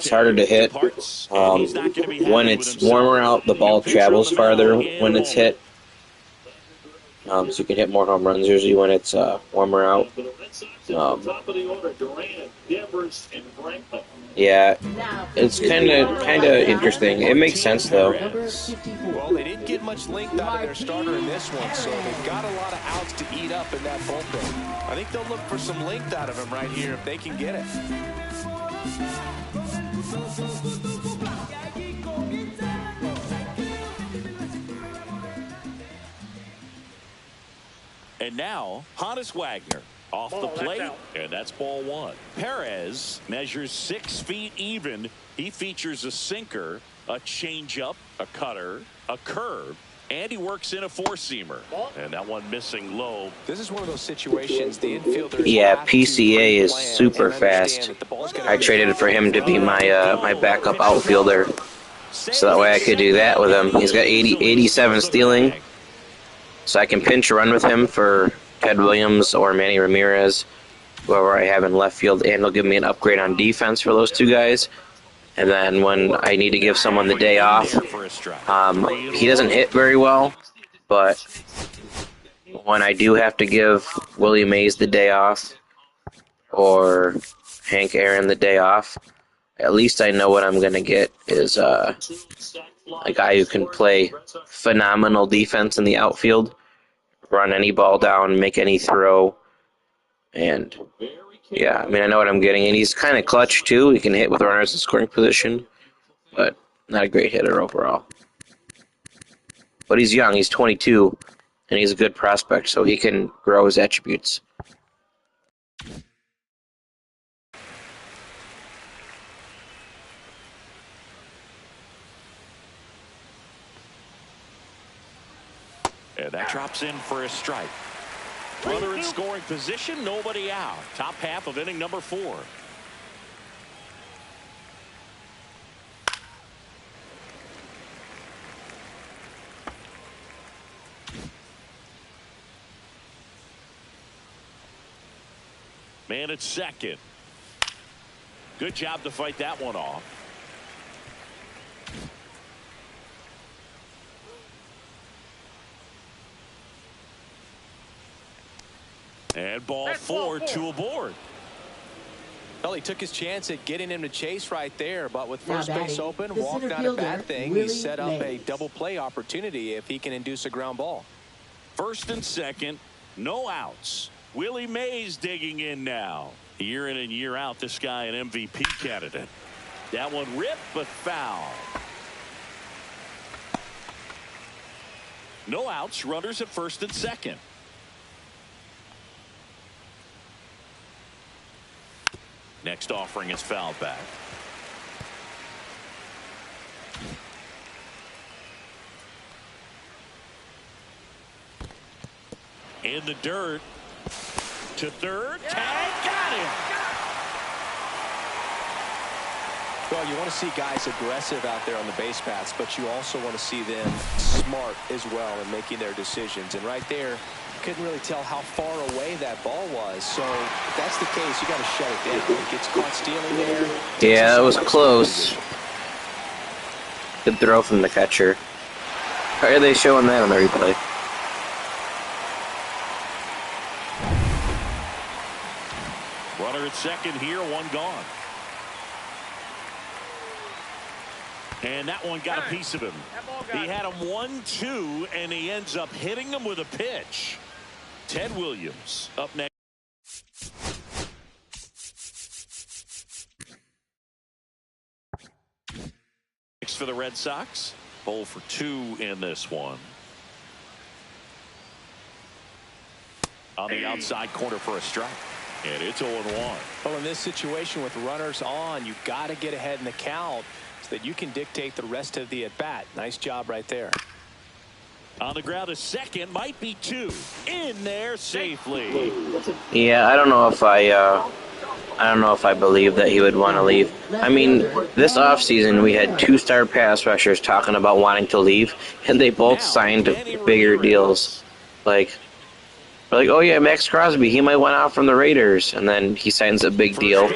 harder to hit. When it's warmer out, the ball travels farther when it's hit. So you can hit more home runs usually when it's warmer out. Yeah, it's kind of interesting. It makes sense though. Well, they didn't get much length out of their starter in this one, so they've got a lot of outs to eat up in that bullpen. I think they'll look for some length out of him right here if they can get it. And now, Honus Wagner off the plate, and that's ball one. Perez measures 6 feet even. He features a sinker, a changeup, a cutter, a curve, and he works in a four-seamer. And that one missing low. This is one of those situations the infielders. Yeah, PCA is super fast. I traded for him to be my backup outfielder, so that way I could do that with him. He's got 87 stealing. So I can pinch run with him for Ted Williams or Manny Ramirez, whoever I have in left field, and he'll give me an upgrade on defense for those two guys. And then when I need to give someone the day off, he doesn't hit very well, but when I do have to give Willie Mays the day off or Hank Aaron the day off, at least I know what I'm going to get is a guy who can play phenomenal defense in the outfield, run any ball down, make any throw, and yeah, I mean, I know what I'm getting, and he's kind of clutch too. He can hit with runners in scoring position, but not a great hitter overall. But he's young, he's 22, and he's a good prospect, so he can grow his attributes. And that drops in for a strike. Runner in scoring position, nobody out. Top half of inning number 4. Man at second. Good job to fight that one off. And ball 4, 2 aboard. Well, he took his chance at getting him to chase right there, but with first base open, walk not a bad thing. He set up a double play opportunity if he can induce a ground ball. First and second, no outs. Willie Mays digging in now. Year in and year out, this guy an MVP candidate. That one ripped, but foul. No outs, runners at first and second. Next offering is fouled back. In the dirt. To third. Tag. Got him. Well, you want to see guys aggressive out there on the base paths, but you also want to see them smart as well in making their decisions. And right there, couldn't really tell how far away that ball was. So if that's the case, you got to shut it down. He gets caught stealing there. Yeah, that was close. Good throw from the catcher. How are they showing that on the replay? Runner at second here, one gone. And that one got a piece of him. He had him 1-2, and he ends up hitting him with a pitch. Ted Williams up next. for the Red Sox. 0 for 2 in this one. On the outside corner for a strike. And it's 0-1. Well, in this situation with runners on, you got to get ahead in the count so that you can dictate the rest of the at-bat. Nice job right there. On the ground, a second, might be 2. In there safely. Yeah, I don't know if I believe that he would want to leave. I mean, this offseason we had 2-star pass rushers talking about wanting to leave, and they both signed bigger deals. Like, oh yeah, Max Crosby, he might want out from the Raiders, and then he signs a big deal.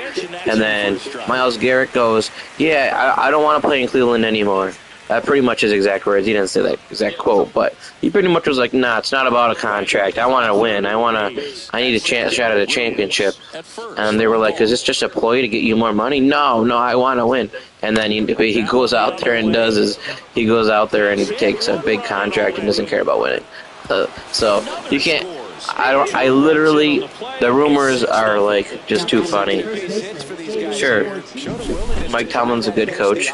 And then Myles Garrett goes, yeah, I don't want to play in Cleveland anymore. That pretty much his exact words. He didn't say that exact quote, but he pretty much was like, nah, it's not about a contract. I want to win. I need a shot at a championship. And they were like, is this just a ploy to get you more money? No, I want to win. And then he goes out there and he goes out there and takes a big contract and doesn't care about winning. So you can't. I literally, the rumors are like just too funny. Sure, Mike Tomlin's a good coach,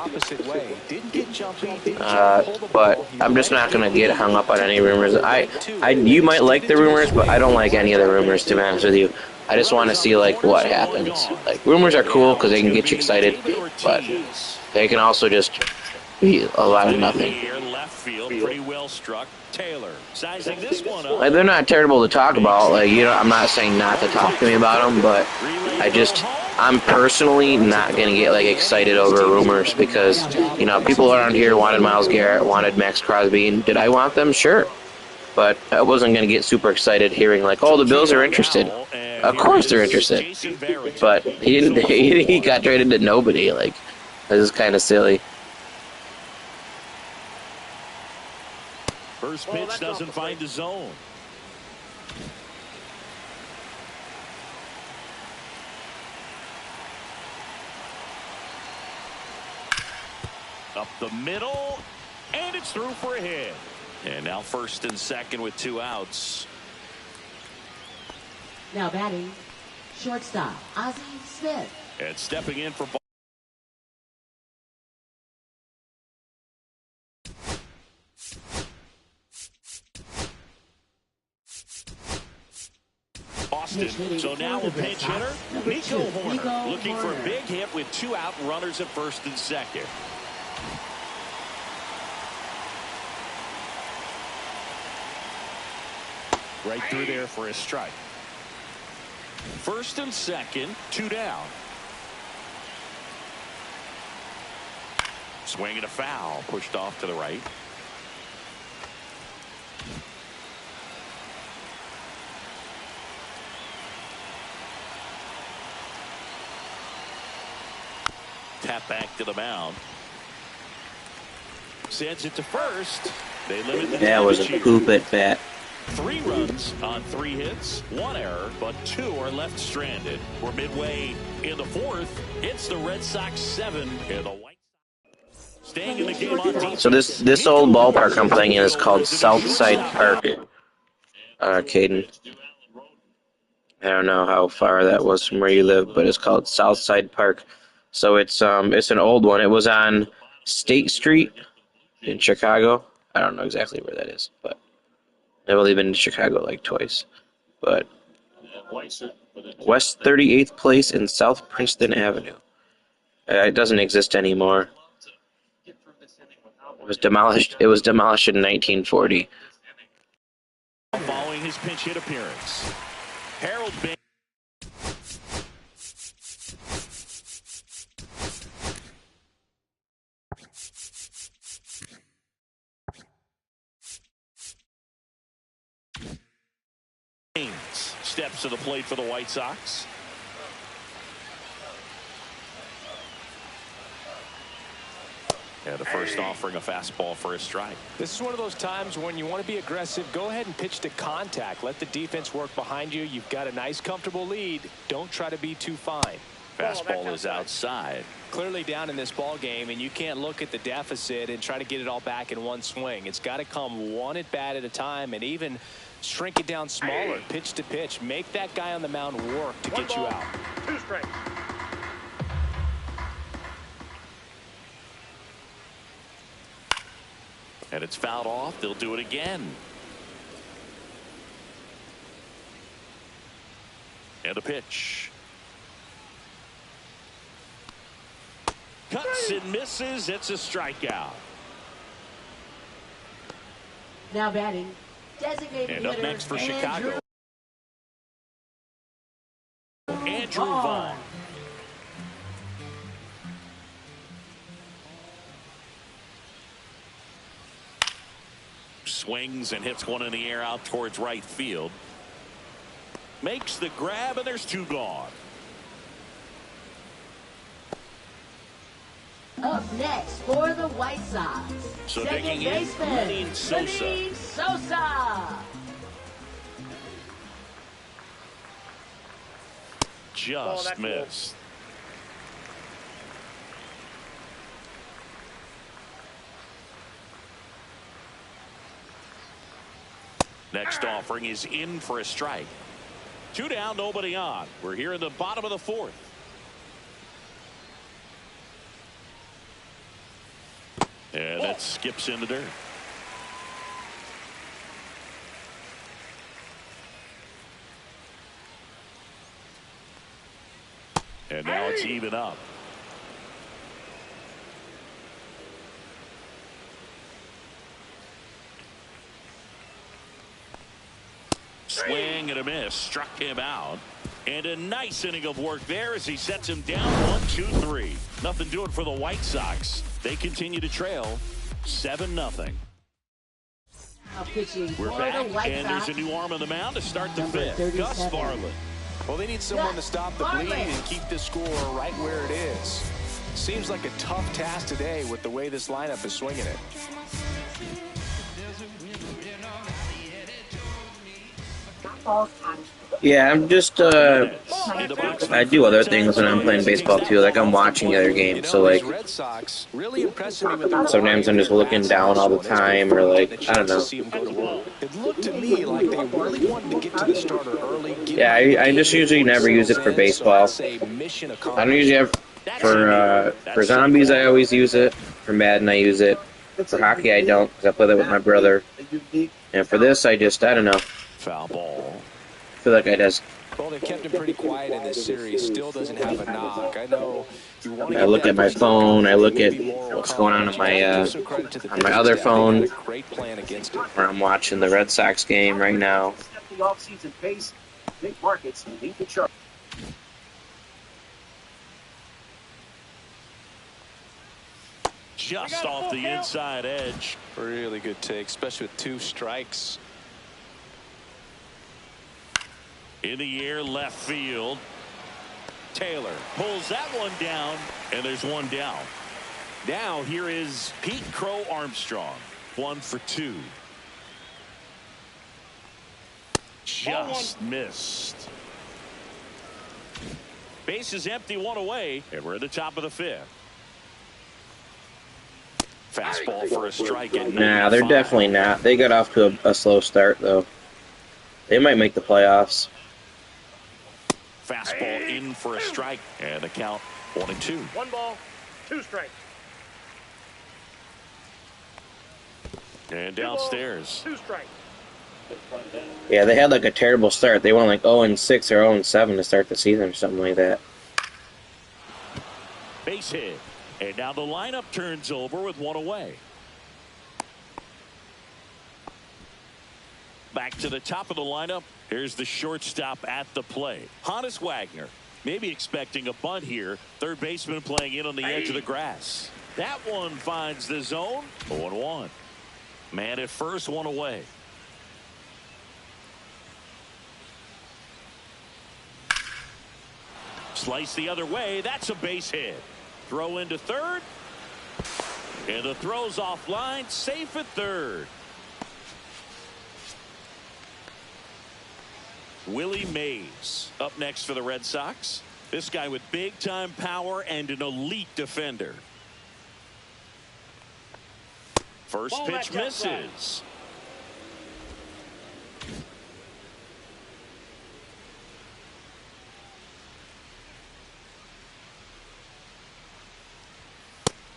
but I'm just not gonna get hung up on any rumors. You might like the rumors, but I don't like any of the rumors, to be honest with you. I just want to see like what happens. Like, rumors are cool because they can get you excited, but they can also just be a lot of nothing. Pretty well struck. Taylor sizing this one up. Like, they're not terrible to talk about. Like, I'm not saying not to talk to me about them, but I'm personally not gonna get like excited over rumors because people around here wanted Myles Garrett, wanted Max Crosby, and did I want them? Sure, but I wasn't gonna get super excited hearing like, oh, the Bills are interested. Of course they're interested, but he didn't. He got traded to nobody. Like, this is kind of silly. First pitch doesn't find the zone. Up the middle, and it's through for a hit. And now first and second with 2 outs. Now batting, shortstop, Ozzie Smith. And stepping in for Boston. So now a pinch hitter, Nico Horner, looking for a big hit with 2 out, runners at first and second. Right through there for a strike. First and second, 2 down. Swing and a foul, pushed off to the right. Tap back to the mound. Sends it to first. They limit the That was a poop at bat. 3 runs on 3 hits, 1 error, but 2 are left stranded. We're midway in the 4th. It's the Red Sox 7 and the White Sox staying in the game on defense. So this old ballpark I'm playing in is called Southside Park. Caden. I don't know how far that was from where you live, but it's called Southside Park. So it's an old one. It was on State Street in Chicago. I don't know exactly where that is, but I've only been to Chicago like twice. But West 38th Place and South Princeton Avenue. It doesn't exist anymore. It was demolished. It was demolished in 1940. Following his pinch hit appearance, Harold Baines. Steps to the plate for the White Sox. Yeah, the first offering a fastball for a strike. This is one of those times when you want to be aggressive. Go ahead and pitch to contact. Let the defense work behind you. You've got a nice, comfortable lead. Don't try to be too fine. Fastball is outside. Clearly down in this ball game, and you can't look at the deficit and try to get it all back in one swing. It's got to come one at bat at a time, and even shrink it down smaller, pitch to pitch. Make that guy on the mound work to get you out. 2 strikes. And it's fouled off. They'll do it again. And a pitch. Cuts and misses. It's a strikeout. Now batting, designated And hitter, up next for Chicago, Andrew Vaughn. Vaughn. Swings and hits one in the air out towards right field. Makes the grab, and there's 2 gone. Up next for the White Sox, So second digging in, baseman, Lenny Sosa. Lenny Sosa. Just missed. Next offering is in for a strike. 2 down, nobody on. We're here in the bottom of the 4th. And that skips in the dirt. And now it's even up. Swing and a miss. Struck him out. And a nice inning of work there as he sets him down 1-2-3. Nothing doing for the White Sox. They continue to trail 7-0. We're back, and there's a new arm on the mound to start the 5th. Gus Varland. Well, they need someone to stop the bleed and keep the score right where it is. Seems like a tough task today with the way this lineup is swinging it. Yeah, I'm just, I do other things when I'm playing baseball too. Like I'm watching other games, so like sometimes I'm just looking down all the time, or like, I don't know. It looked to me like they really wanted to get to the starter early. Yeah, I just usually never use it for baseball. I don't usually have, for zombies I always use it. For Madden I use it. For hockey I don't, because I play that with my brother. And for this I don't know. Foul ball. I feel like I just... Well, they've kept him pretty quiet in this series. Still doesn't have a knock. I know. I look at my phone. I look at what's going on my other phone. Where I'm watching the Red Sox game right now. Just off the inside edge. Really good take, especially with 2 strikes. In the air, left field. Taylor pulls that one down, and there's 1 down. Now here is Pete Crow Armstrong. 1 for 2. Just missed. Base is empty, 1 away, and we're at the top of the 5th. Fastball for a strike. Nah, they're definitely not. They got off to a slow start, though. They might make the playoffs. Fastball in for a strike, and the count 1-2. 1 ball, 2 strikes. And downstairs. 2 strikes. Yeah, they had like a terrible start. They went like 0-6 or 0-7 to start the season or something like that. Base hit. And now the lineup turns over with 1 away. Back to the top of the lineup. Here's the shortstop at the plate. Honus Wagner. Maybe expecting a bunt here. Third baseman playing in on the edge of the grass. That one finds the zone. 0-1. Man at first, 1 away. Slice the other way. That's a base hit. Throw into third. And the throw's offline. Safe at third. Willie Mays up next for the Red Sox. This guy with big-time power and an elite defender. First pitch misses.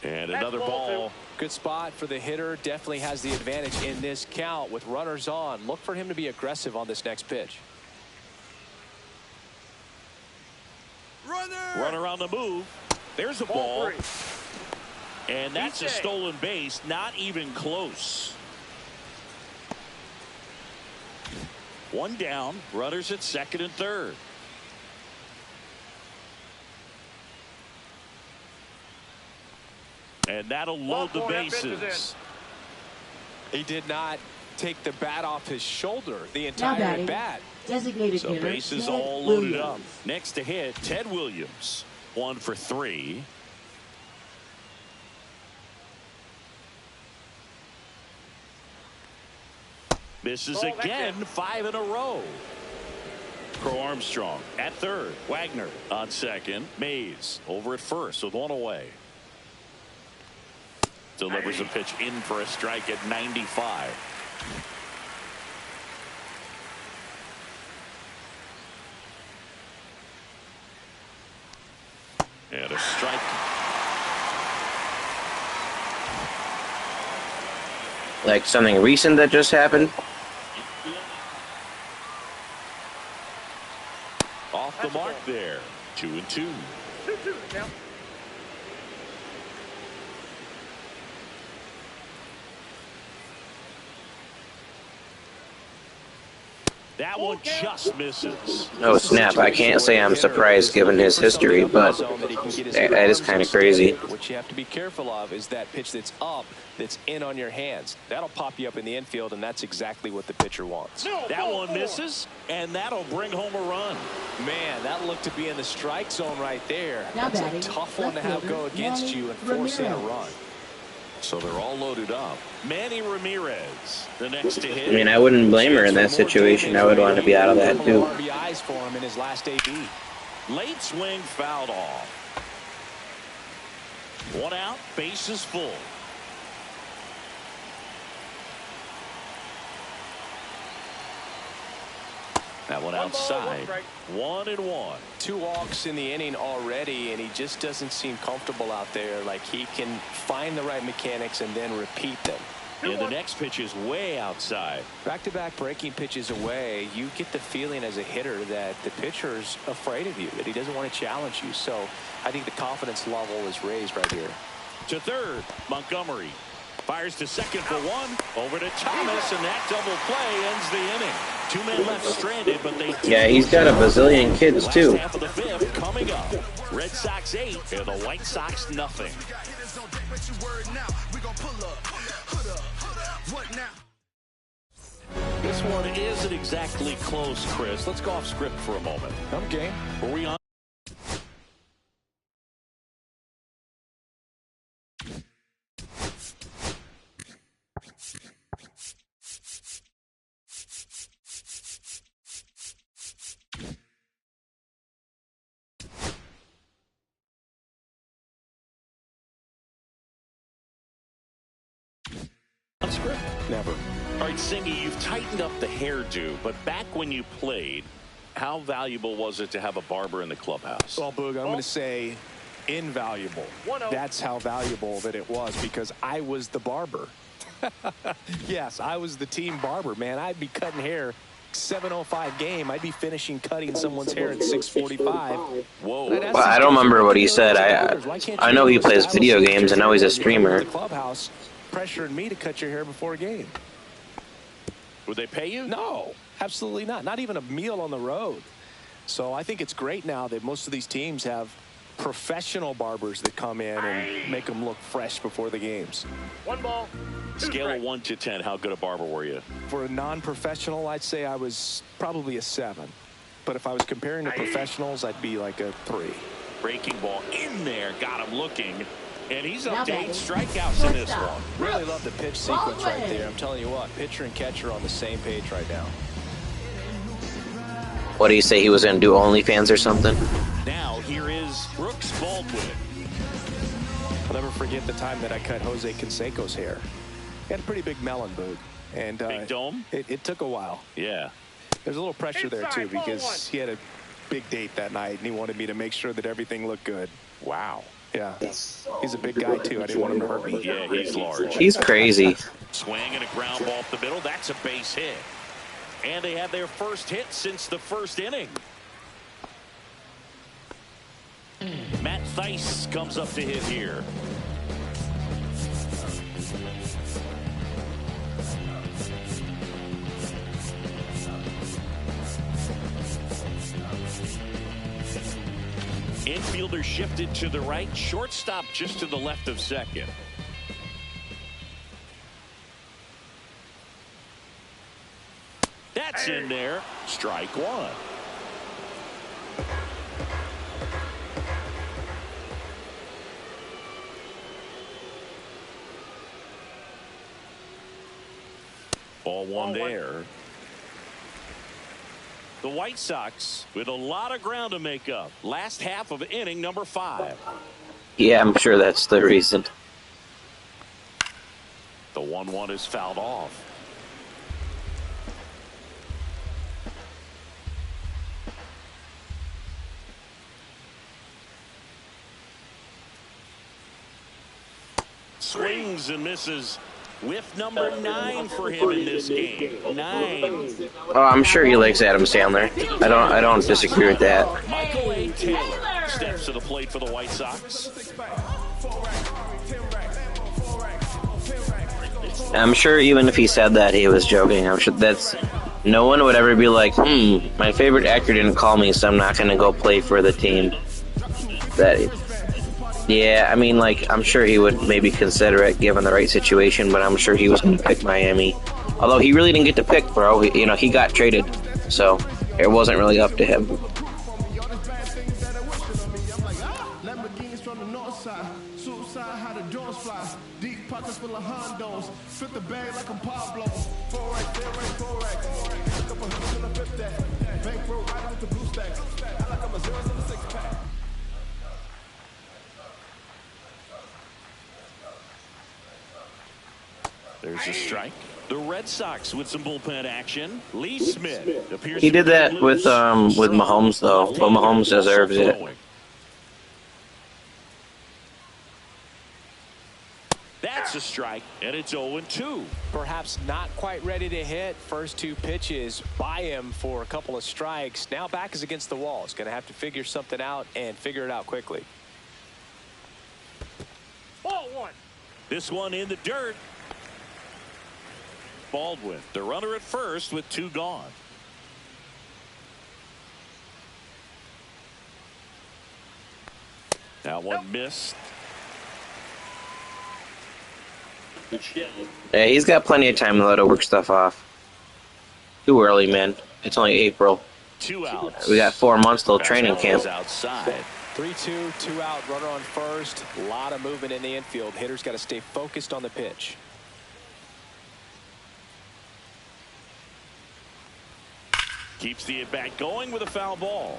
And another ball. Good spot for the hitter. Definitely has the advantage in this count with runners on. Look for him to be aggressive on this next pitch. Runner on the move. There's a ball. And that's a stolen base. Not even close. One down. Runners at second and third. And that'll load the bases. He did not take the bat off his shoulder the entire at bat. Designated So hitter, bases Ted all loaded Williams. up. Next to hit, Ted Williams. 1 for 3. Misses again. 5 in a row. Crow Armstrong at third. Wagner on second. Mays over at first with 1 away. Delivers a pitch in for a strike at 95. And a strike. Like something recent that just happened? Off the mark there. 2-2. 2-2 now. That one just misses. Oh snap, I can't say I'm surprised given his history, but that is kind of crazy. What you have to be careful of is that pitch that's up, that's in on your hands. That'll pop you up in the infield, and that's exactly what the pitcher wants. That one misses, and that'll bring home a run. Man, that looked to be in the strike zone right there. Now That's a batting, tough one to have go against you and force in a run. So they're all loaded up. Manny Ramirez, the next to hit. I mean, I wouldn't blame her in that situation. I would want to be out of that too. RBIs for him in his last AB. Late swing fouled off. 1 out, bases full. That one outside. 1-1. 2 walks in the inning already, and he just doesn't seem comfortable out there. Like he can find the right mechanics and then repeat them. And the next pitch is way outside. Back-to-back breaking pitches away, you get the feeling as a hitter that the pitcher's afraid of you, that he doesn't want to challenge you. So I think the confidence level is raised right here. To third, Montgomery. Fires to second for 1. Over to Thomas, and that double play ends the inning. 2 men left stranded, but they... Yeah, he's got a bazillion kids too. Last half of the 5th coming up. Red Sox 8 and the White Sox nothing. This one isn't exactly close, Chris. Let's go off script for a moment. I'm game. Were we on? Script? Never. All right, Singy, you've tightened up the hairdo, but back when you played, how valuable was it to have a barber in the clubhouse? Well, Boog, I'm going to say invaluable. That's how valuable that it was, because I was the barber. Yes, I was the team barber, man. I'd be cutting hair 7:05 game. I'd be finishing cutting someone's hair at 6:45. Whoa. Well, I don't remember what he said. I know he plays video games. I know he's a streamer. The clubhouse pressuring me to cut your hair before a game. Would they pay you? No, absolutely not. Not even a meal on the road. So I think it's great now that most of these teams have professional barbers that come in and make them look fresh before the games. 1 ball. 2 Scale of strikes. 1 to 10, how good a barber were you? For a non-professional, I'd say I was probably a 7. But if I was comparing to professionals, I'd be like a 3. Breaking ball in there, got him looking. And he's Now up to 8 batting, strikeouts in this shortstop. one. Really love the pitch sequence right there. I'm telling you what, pitcher and catcher on the same page right now. What do you say, he was going to do OnlyFans or something? Now here is Brooks Baldwin. I'll never forget the time that I cut Jose Canseco's hair. He had a pretty big melon, Boog. And Big dome? It took a while. Yeah. There's a little pressure there, too, Inside, ball because 1. he had a big date that night, and he wanted me to make sure that everything looked good. Wow. Yeah, he's a big guy, too. I didn't want him to hurt me. Yeah, he's large. He's crazy. Swing and a ground ball up the middle. That's a base hit. And they have their first hit since the first inning. Matt Theis comes up to hit here. Infielder shifted to the right. Shortstop just to the left of second. That's in there. Strike one. Ball one there. The White Sox with a lot of ground to make up. Last half of inning number 5. Yeah, I'm sure that's the reason. The 1-1 is fouled off. Swings and misses. Whiff number 9 for him in this game. 9. Oh, I'm sure he likes Adam Sandler. I don't disagree with that. Michael A. Taylor steps to the plate for the White Sox. I'm sure even if he said that, he was joking. I'm sure no one would ever be like, my favorite actor didn't call me, so I'm not going to go play for the team. Yeah, I mean, like, I'm sure he would maybe consider it given the right situation, but I'm sure he was going to pick Miami. Although he really didn't get to pick, bro. He got traded, so it wasn't really up to him. There's a strike. The Red Sox with some bullpen action. Lee Smith appears. He did that with Mahomes, though, but Mahomes deserves it. That's a strike, and it's 0-2. Perhaps not quite ready to hit. First 2 pitches by him for a couple of strikes. Now back is against the wall. He's going to have to figure something out and figure it out quickly. Ball 1. This one in the dirt. Baldwin, the runner at first with 2 gone. That one missed. Yeah, he's got plenty of time to let it work stuff off. Too early, man. It's only April. 2 outs. We got 4 months till training camp. Outside. 3-2, 2 out, runner on first. A lot of movement in the infield. Hitters got to stay focused on the pitch. Keeps the at-bat going with a foul ball.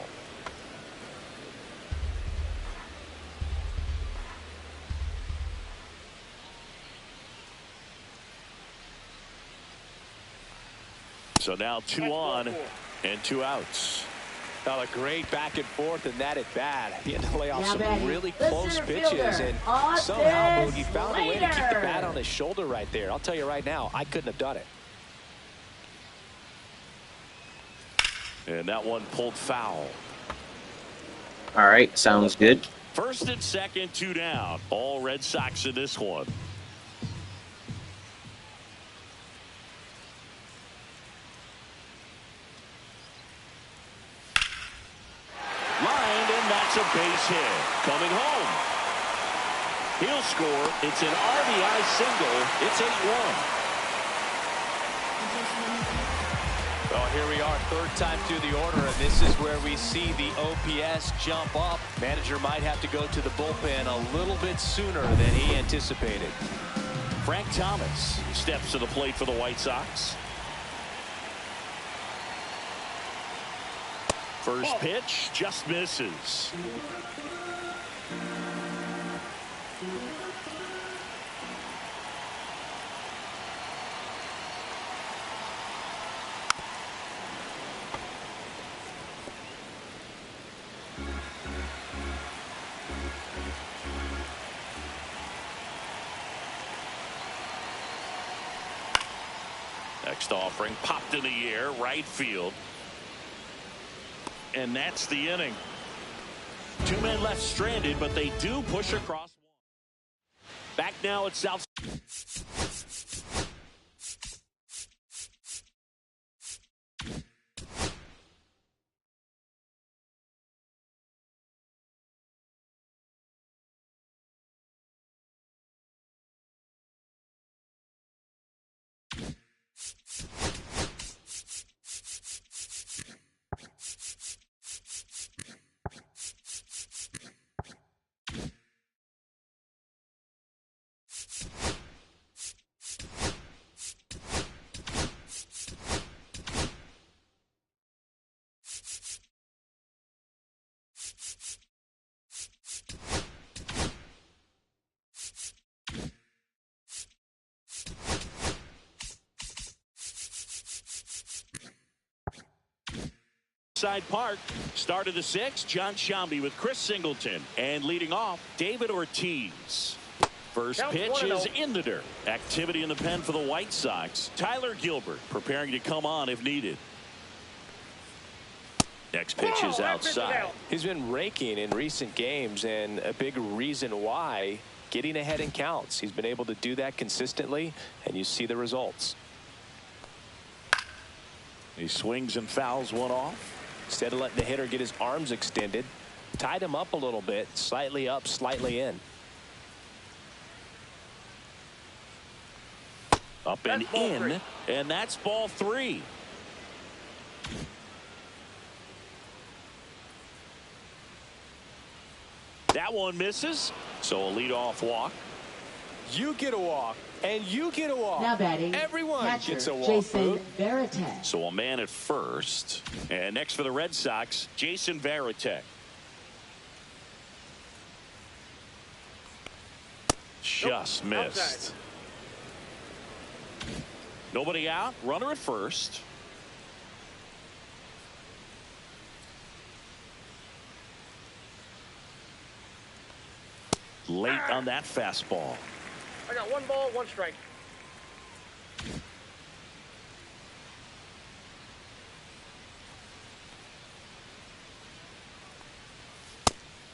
So now 2 on and 2 outs. Now a great back and forth in that at bat. He had to lay off some really close pitches, and somehow he found a way to keep the bat on his shoulder right there. I'll tell you right now, I couldn't have done it. And that one pulled foul. All right, sounds good. First and second, 2 down. All Red Sox in this one. Lined, and that's a base hit. Coming home. He'll score. It's an RBI single. It's 8-1. Well, here we are, 3rd time through the order, and this is where we see the OPS jump up. Manager might have to go to the bullpen a little bit sooner than he anticipated. Frank Thomas steps to the plate for the White Sox. First pitch just misses. offering. Popped in the air, right field. And that's the inning. 2 men left stranded, but they do push across. Back now at South. Park. Start of the 6th, John Shambi with Chris Singleton. And leading off, David Ortiz. First pitch is in the dirt. Activity in the pen for the White Sox. Tyler Gilbert preparing to come on if needed. Next pitch is outside. He's been raking in recent games, and a big reason why, getting ahead in counts. He's been able to do that consistently, and you see the results. He swings and fouls one off. Instead of letting the hitter get his arms extended, tied him up a little bit, slightly up, slightly in. Up and in, and that's ball 3. That one misses, so a leadoff walk. You get a walk, and you get a walk. Now batting, everyone catcher, gets a walk. Jason Varitek. So a man at first. And next for the Red Sox, Jason Varitek. Just missed. Outside. Nobody out. Runner at first. Late on that fastball. I got 1 ball, 1 strike.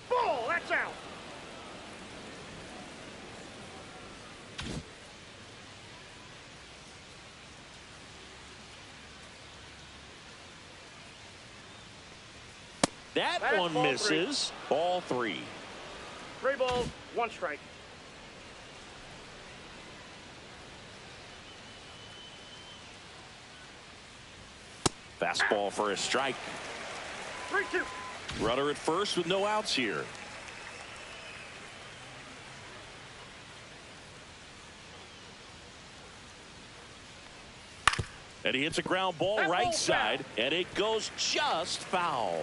Ball, that's out. That one ball misses. Ball 3. 3 balls, 1 strike. Fastball for a strike. 3-2. Runner at first with no outs here. And he hits a ground ball That right ball's side, and it goes just foul.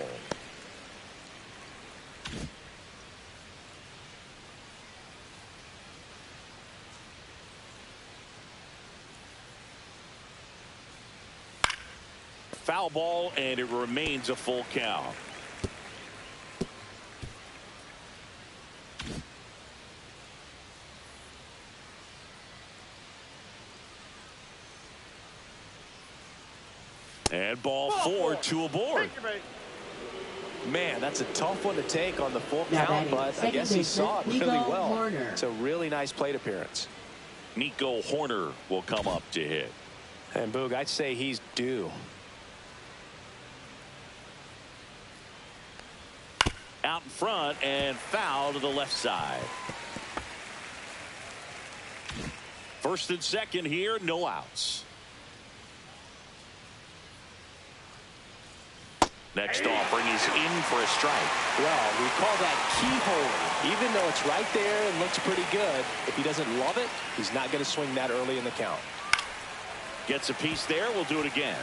Foul ball, and it remains a full count. And ball 4, 2 aboard. Man, that's a tough one to take on the full Now count, batting, but I guess he saw it really Nico well. Horner. It's a really nice plate appearance. Nico Horner will come up to hit. And Boog, I'd say he's due. Out in front and foul to the left side. First and second here, no outs. Next offering is in for a strike. Well, we call that keyhole. Even though it's right there and looks pretty good, if he doesn't love it, he's not going to swing that early in the count. Gets a piece there. We'll do it again.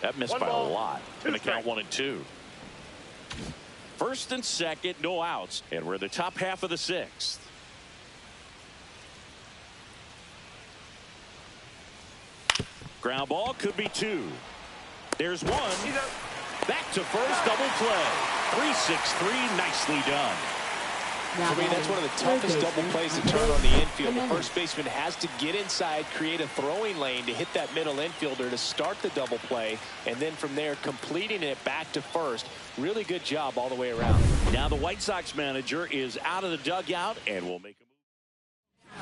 That missed by a lot. Going to count 1 and 2. First and second, no outs. And we're in the top half of the 6th. Ground ball could be 2. There's 1. Back to first, double play. 3-6-3, nicely done. For me, that's one of the toughest double plays to turn on the infield. The first baseman has to get inside, create a throwing lane to hit that middle infielder to start the double play, and then from there completing it back to first. Really good job all the way around. Now the White Sox manager is out of the dugout and will make a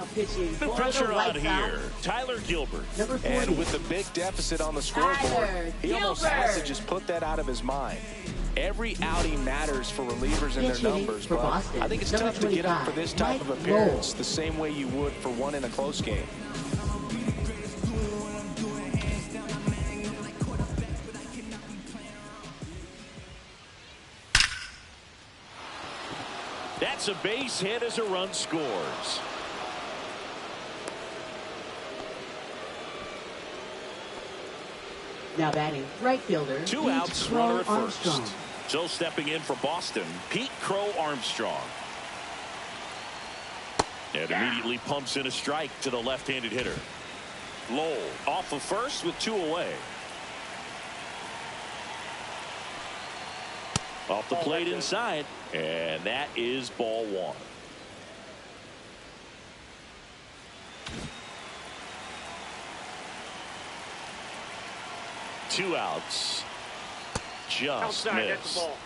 move. The pressure on here, Tyler Gilbert. And with the big deficit on the scoreboard, he almost has to just put that out of his mind. Every outing matters for relievers and their numbers, but I think it's tough to get up for this type of appearance the same way you would for one in a close game. That's a base hit as a run scores. Now batting, right fielder. Two outs, runner at first. So stepping in for Boston, Pete Crow Armstrong. And immediately pumps in a strike to the left-handed hitter. Lowell off of first with 2 away. Off the plate inside, and that is ball 1. Two outs. Just Outside, that's missed. the ball.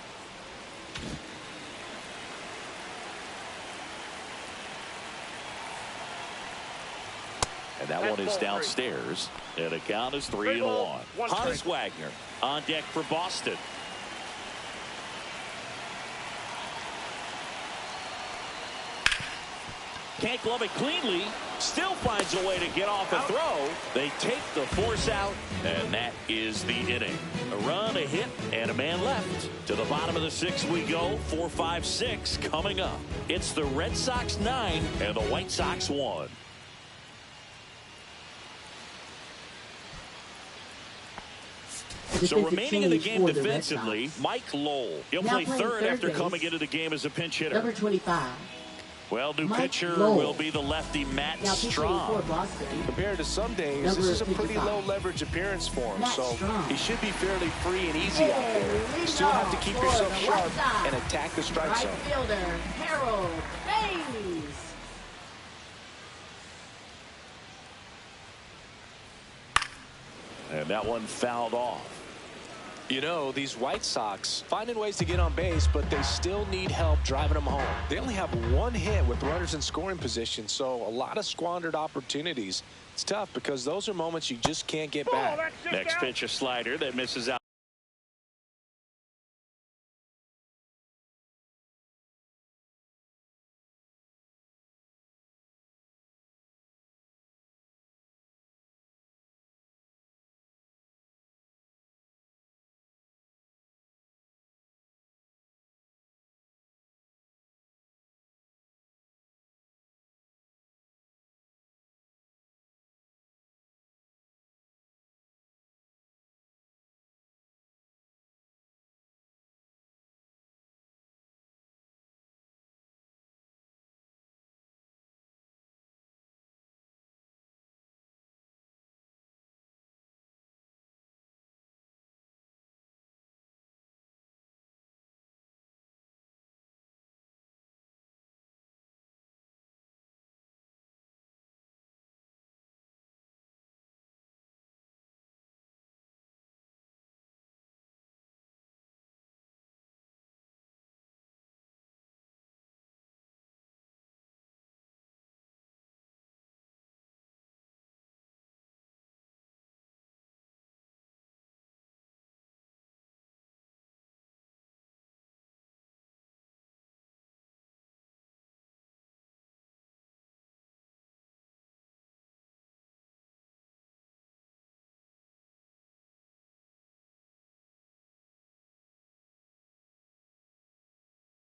And that one is downstairs. And the count is 3-1. Honus Wagner on deck for Boston. Can't glove it cleanly. Still finds a way to get off a throw. They take the force out, and that is the inning. A run, a hit, and a man left. To the bottom of the 6th we go. 4, 5, 6 coming up. It's the Red Sox 9 and the White Sox 1. So remaining in the game defensively, Mike Lowell. He'll play third after coming into the game as a pinch hitter. Number 25. Well, new pitcher will be the lefty Matt Strong. Compared to some days, this is a pretty low leverage appearance for him, so he should be fairly free and easy out there. You still have to keep yourself sharp and attack the strike zone. Right fielder, Harold Baines. And that one fouled off. You know, these White Sox finding ways to get on base, but they still need help driving them home. They only have 1 hit with runners in scoring position, so a lot of squandered opportunities. It's tough because those are moments you just can't get back. Next pitch, a slider that misses out.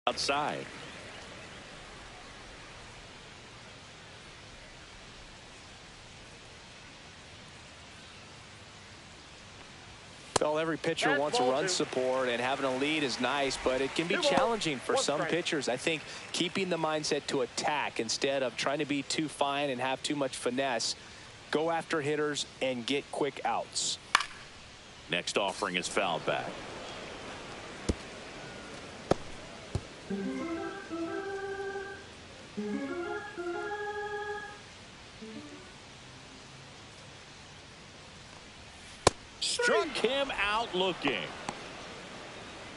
Outside. Well, every pitcher wants a run support, and having a lead is nice, but it can be challenging for some pitchers. I think keeping the mindset to attack instead of trying to be too fine and have too much finesse, go after hitters and get quick outs. Next offering is fouled back. Struck him out looking.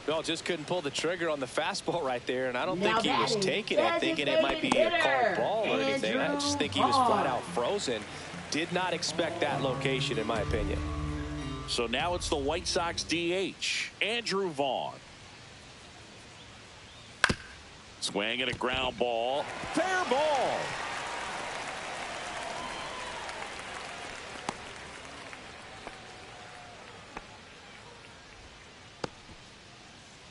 Well, just couldn't pull the trigger on the fastball right there, and I don't Now think he was batting, taking it, thinking it might be a called ball or anything. I just think he was flat out frozen. Did not expect that location, in my opinion. So now it's the White Sox DH, Andrew Vaughn. Swing and a ground ball. Fair ball.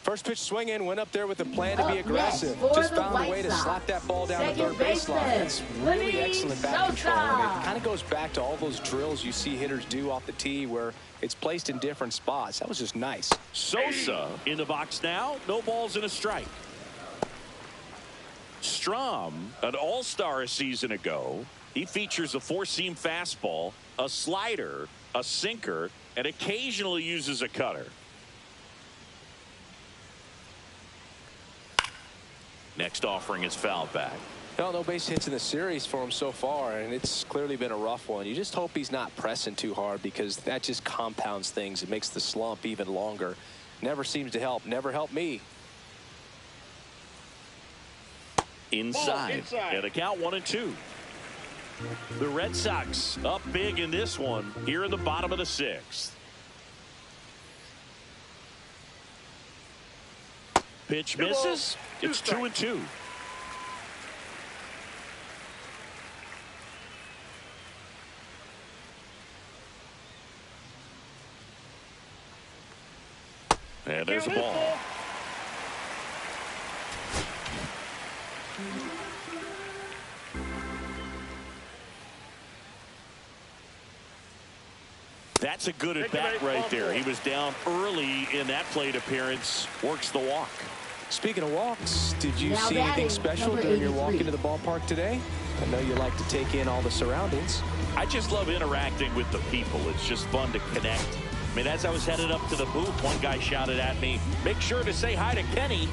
First pitch swinging, went up there with a plan to be Up aggressive. next for Just the found a way White to Sox, slap that ball down the second third baseline. baseman, That's really Lenny excellent bat control. Sosa. And it kind of goes back to all those drills you see hitters do off the tee where it's placed in different spots. That was just nice. Sosa in the box now. No balls and a strike. Strom, an all-star a season ago. He features a four-seam fastball, a slider, a sinker, and occasionally uses a cutter. Next offering is fouled back. No base hits in the series for him so far, and it's clearly been a rough one. You just hope he's not pressing too hard because that just compounds things. It makes the slump even longer. Never seems to help. Never helped me. Inside. And a count 1-2. The Red Sox up big in this one here in the bottom of the sixth. Pitch misses. It's 2-2. And there's a ball. That's a good at bat right there. He was down early in that plate appearance. Works the walk. Speaking of walks, did you Now see anything batting, special number during your walk 83. into the ballpark today? I know you like to take in all the surroundings. I just love interacting with the people. It's just fun to connect. I mean, as I was headed up to the booth, one guy shouted at me, "Make sure to say hi to Kenny."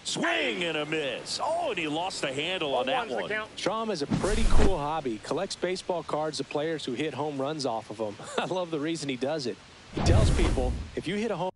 Swing and a miss. Oh, and he lost the handle on that one. Strom has a pretty cool hobby. Collects baseball cards of players who hit home runs off of them. I love the reason he does it. He tells people, if you hit a home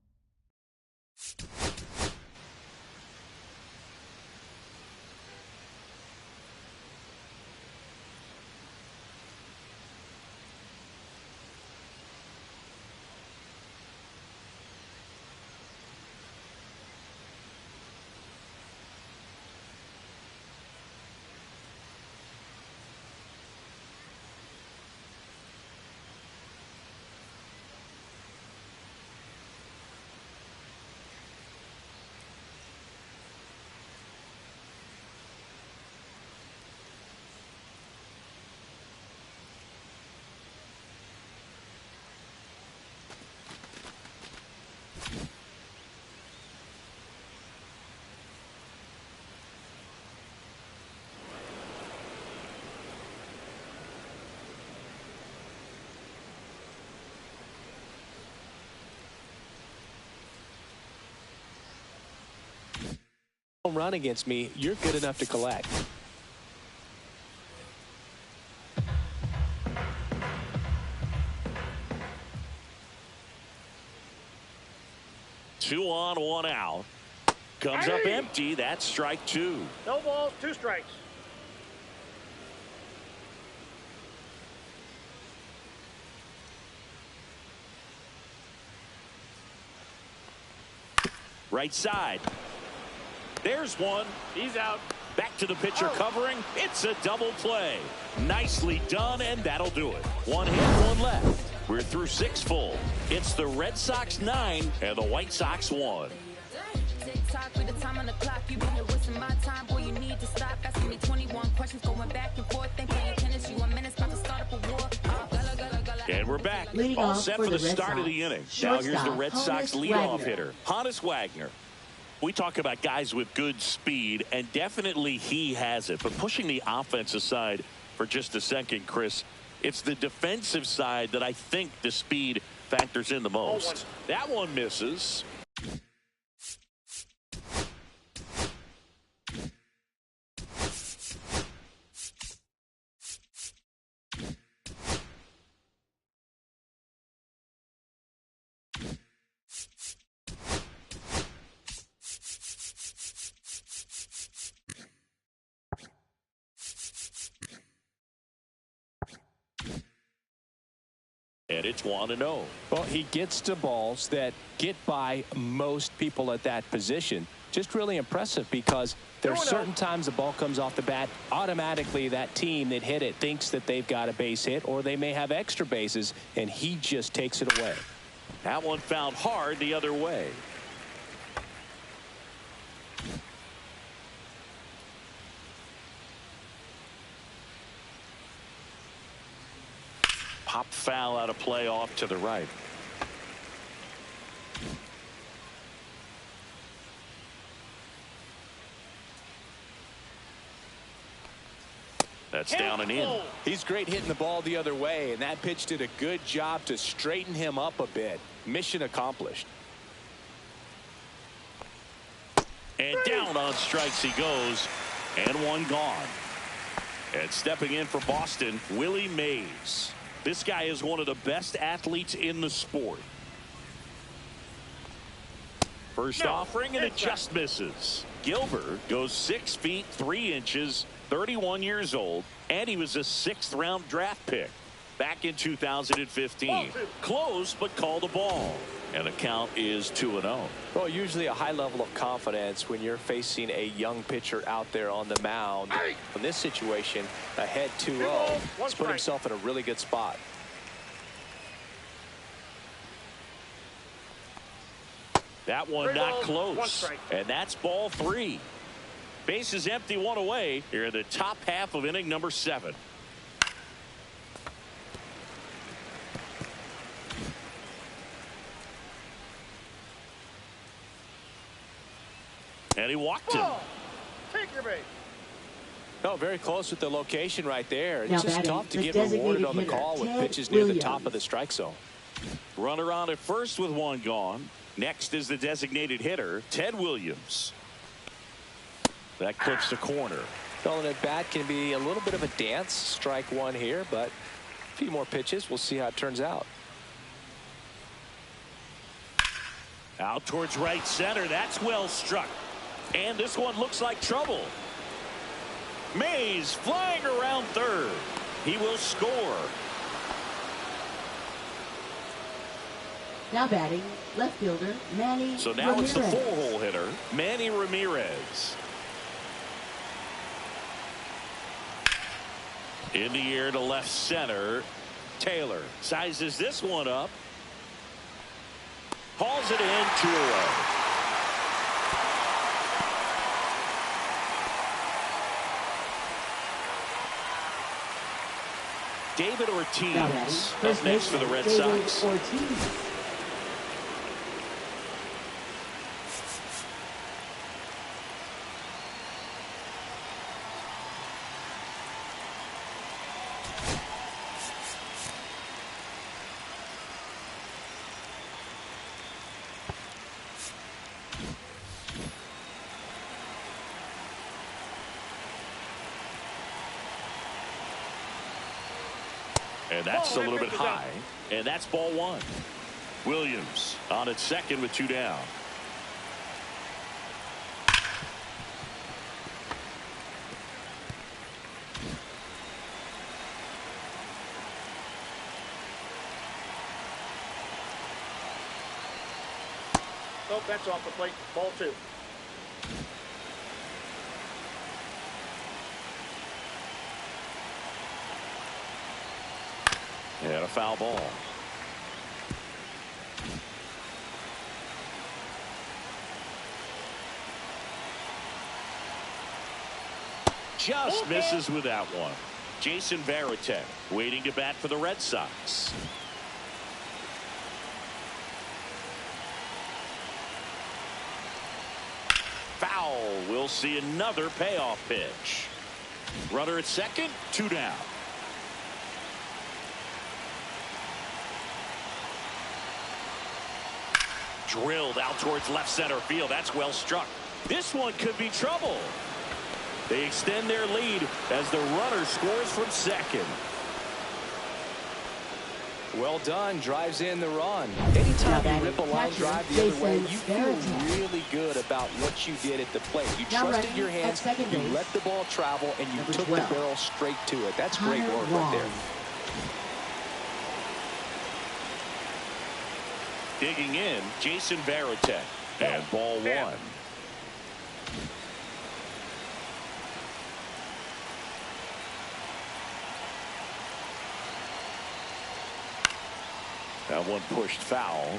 run against me, you're good enough to collect. Two on, one out. Comes up empty. That's strike two. No balls, 2 strikes. Right side. There's one. He's out. Back to the pitcher covering. It's a double play. Nicely done, and that'll do it. One hit, one left. We're through 6 full. It's the Red Sox 9 and the White Sox 1. Tick-tock with the time on the clock. You've been here wasting my time. Boy, you need to stop asking me 21 questions, going back and forth. Think playing tennis, you a menace, about to start up a war. And we're back. Leading All off set for for the the Red start of the Sox, inning. Now here's the shortstop, Red Sox Honus leadoff Wagner. hitter, Honus Wagner. We talk about guys with good speed, and definitely he has it. But pushing the offense aside for just a second, Chris, It's the defensive side that I think the speed factors in the most. That one misses. And it's 1-0. Well, he gets to balls that get by most people at that position. Just really impressive because there are certain times the ball comes off the bat. Automatically, that team that hit it thinks that they've got a base hit, or they may have extra bases, and he just takes it away. That one found hard the other way. Pop foul out of play off to the right. That's down and in. He's great hitting the ball the other way, and that pitch did a good job to straighten him up a bit. Mission accomplished. And down on strikes he goes, and one gone. And stepping in for Boston, Willie Mays. This guy is one of the best athletes in the sport. First offering, and it just misses. Gilbert goes 6 feet 3 inches, 31 years old, and he was a 6th-round draft pick back in 2015. Close, but called a ball. And the count is 2-0. Well, usually a high level of confidence when you're facing a young pitcher out there on the mound. In this situation, ahead 2-0. He's put himself in a really good spot. That one not close. And that's ball 3. Bases empty, 1 away here in the top half of inning number 7. And he walked him. Take your base. No, very close with the location right there. It's Now just batting, tough to the get rewarded designated on the hitter, call with Ted pitches near the Williams. top of the strike zone. Runner on at first with one gone. Next is the designated hitter, Ted Williams. That clips the corner. Well, an at bat can be a little bit of a dance. Strike one here, but a few more pitches. We'll see how it turns out. Out towards right center. That's well struck. And this one looks like trouble. Mays flying around third. He will score. Now batting, left fielder Manny So now Ramirez. it's the 4-hole hitter, Manny Ramirez. In the air to left center. Taylor sizes this one up. Hauls it in, 2 away. David Ortiz up next for the Red Sox. Ortiz. And that's a little bit high. And that's ball 1. Williams on at second with 2 down. Nope, that's off the plate. Ball 2. And a foul ball. Just misses with that one. Jason Varitek waiting to bat for the Red Sox. Foul. We'll see another payoff pitch. Runner at second, 2 down. Drilled out towards left center field. That's well struck. This one could be trouble. They extend their lead as the runner scores from second. Well done. Drives in the run. Anytime you rip a line drive the other way, you feel really good about what you did at the plate. You trusted your hands, you let the ball travel, and you took the barrel straight to it. That's great work right there. Digging in, Jason Varitek. And ball one. That one pushed foul.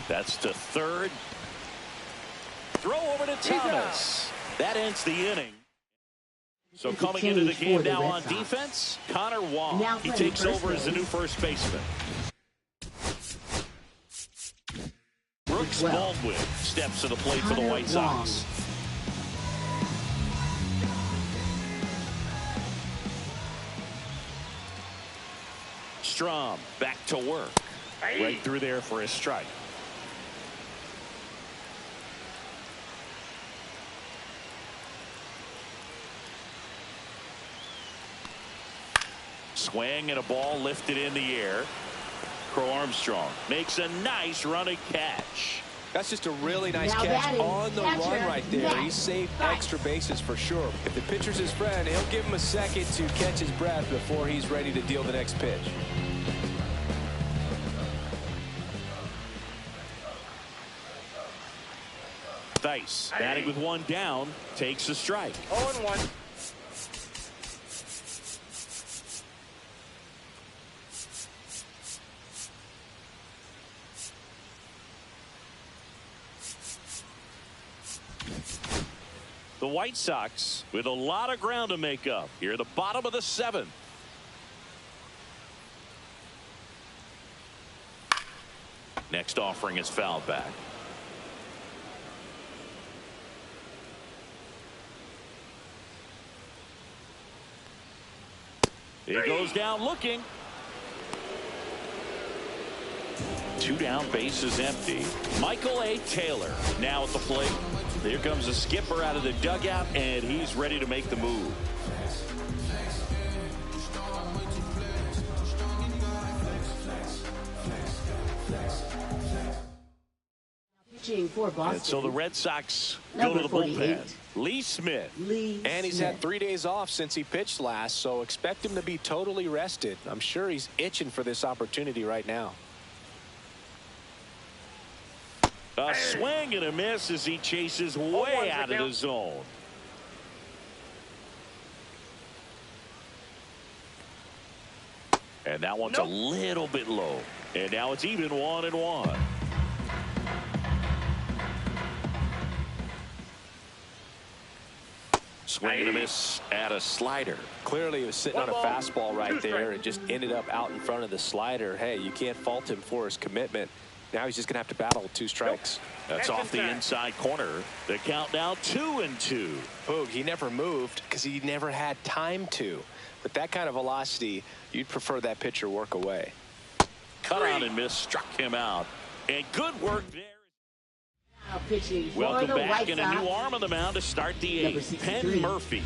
That's to third. Throw over to Thomas. That ends the inning. So coming into the game now on defense, Connor Wong. He takes over as the new first baseman. Brooks Baldwin steps to the plate for the White Sox. Strom back to work. Right through there for a strike. Swing and a ball lifted in the air. Crow Armstrong makes a nice running catch. That's just a really nice catch on the run right there. He saved extra bases for sure. If the pitcher's his friend, he'll give him a second to catch his breath before he's ready to deal the next pitch. Thice, batting with one down, takes a strike. 0-1. The White Sox with a lot of ground to make up here at the bottom of the seventh. Next offering is fouled back. It goes down looking. Two down, bases empty. Michael A. Taylor now at the plate. Here comes the skipper out of the dugout, and he's ready to make the move. Pitching for Boston. And so the Red Sox go to the bullpen. Lee Smith. And he's had 3 days off since he pitched last, so expect him to be totally rested. I'm sure he's itching for this opportunity right now. A swing and a miss as he chases way out of the zone. And that one's a little bit low. And now it's even 1-1. Swing and a miss at a slider. Clearly he was sitting on a fastball right there and just ended up out in front of the slider. Hey, you can't fault him for his commitment. Now he's just going to have to battle with 2 strikes. That's off the inside corner. The count now 2-2. Boog, he never moved because he never had time to. With that kind of velocity, you'd prefer that pitcher work away. Cut on and miss, struck him out. And good work there. Now pitching for Welcome the back, White and a new arm on the mound to start the 8th. Penn Murphy.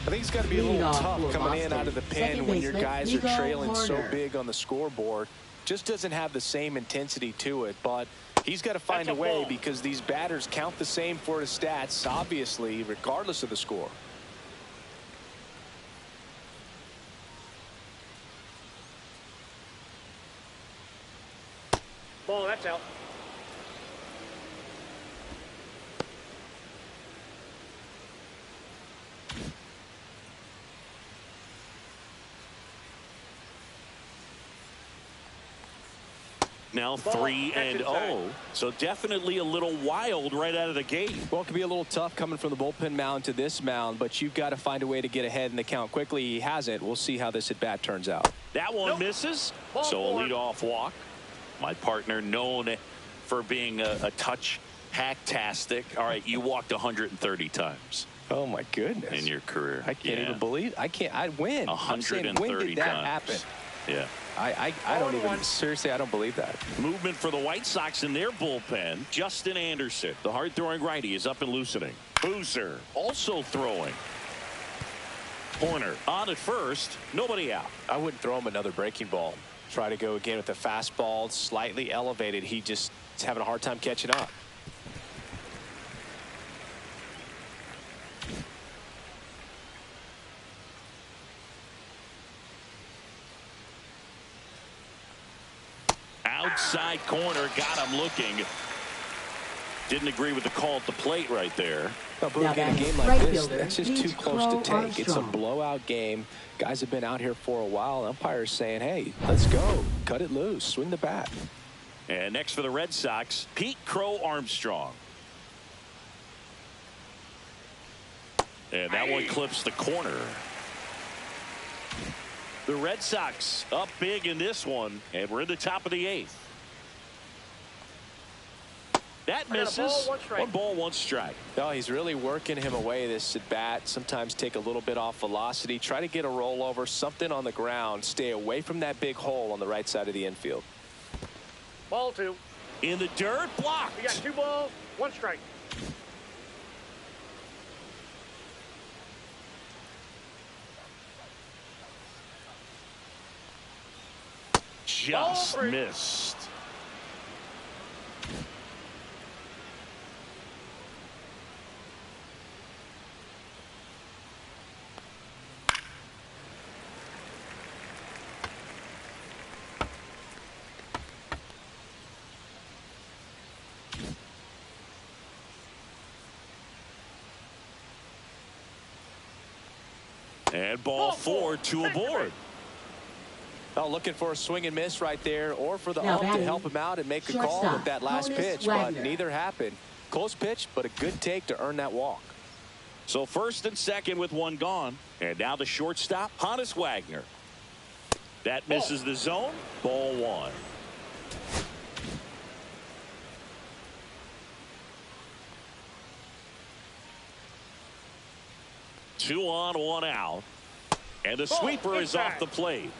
I think it's got to be a little tough coming in out of the pen when your guys are trailing so big on the scoreboard. Just doesn't have the same intensity to it, but he's got to find a way because these batters count the same for his stats, obviously, regardless of the score. Ball, that's out. Now 3-0. So definitely a little wild right out of the gate. Well, it could be a little tough coming from the bullpen mound to this mound, but you've got to find a way to get ahead in the count quickly. He hasn't. We'll see how this at bat turns out. That one misses. So a leadoff walk. My partner known for being a touch hacktastic. All right, you walked 130 times. Oh my goodness! In your career, I can't even believe. I win. 130 when did that times. happen? Yeah. I don't even, seriously, I don't believe that. Movement for the White Sox in their bullpen. Justin Anderson, the hard-throwing righty, is up and loosening. Boozer also throwing. Corner on at first, nobody out. I wouldn't throw him another breaking ball. Try to go again with the fastball, slightly elevated. He just is having a hard time catching up. Outside corner, got him looking. Didn't agree with the call at the plate right there. No, but in a game like this, that's just too close to take. It's a blowout game. Guys have been out here for a while. Umpire's saying, hey, let's go. Cut it loose. Swing the bat. And next for the Red Sox, Pete Crow Armstrong. And that one clips the corner. The Red Sox up big in this one, and we're in the top of the 8th. That misses. 1 ball, 1 strike. No, he's really working him away, this at bat. Sometimes take a little bit off velocity. Try to get a rollover, something on the ground. Stay away from that big hole on the right side of the infield. Ball 2. In the dirt, blocked. We got 2 balls, 1 strike. Just missed. And ball 4, 2 aboard. Oh, looking for a swing and miss right there, or for the ump to help him out and make a call with that last pitch, but neither happened. Close pitch, but a good take to earn that walk. So first and second with 1 gone. And now the shortstop, Honus Wagner. That misses the zone. Ball 1. Two on, 1 out. And the sweeper is off the plate.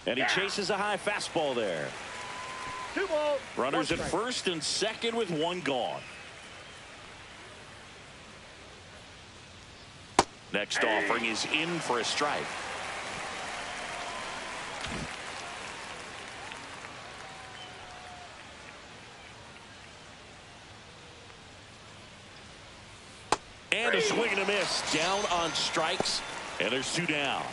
And he chases a high fastball there. 2 balls. Runners at first and second with 1 gone. Next offering is in for a strike. And a swing and a miss. Down on strikes. And there's 2 down.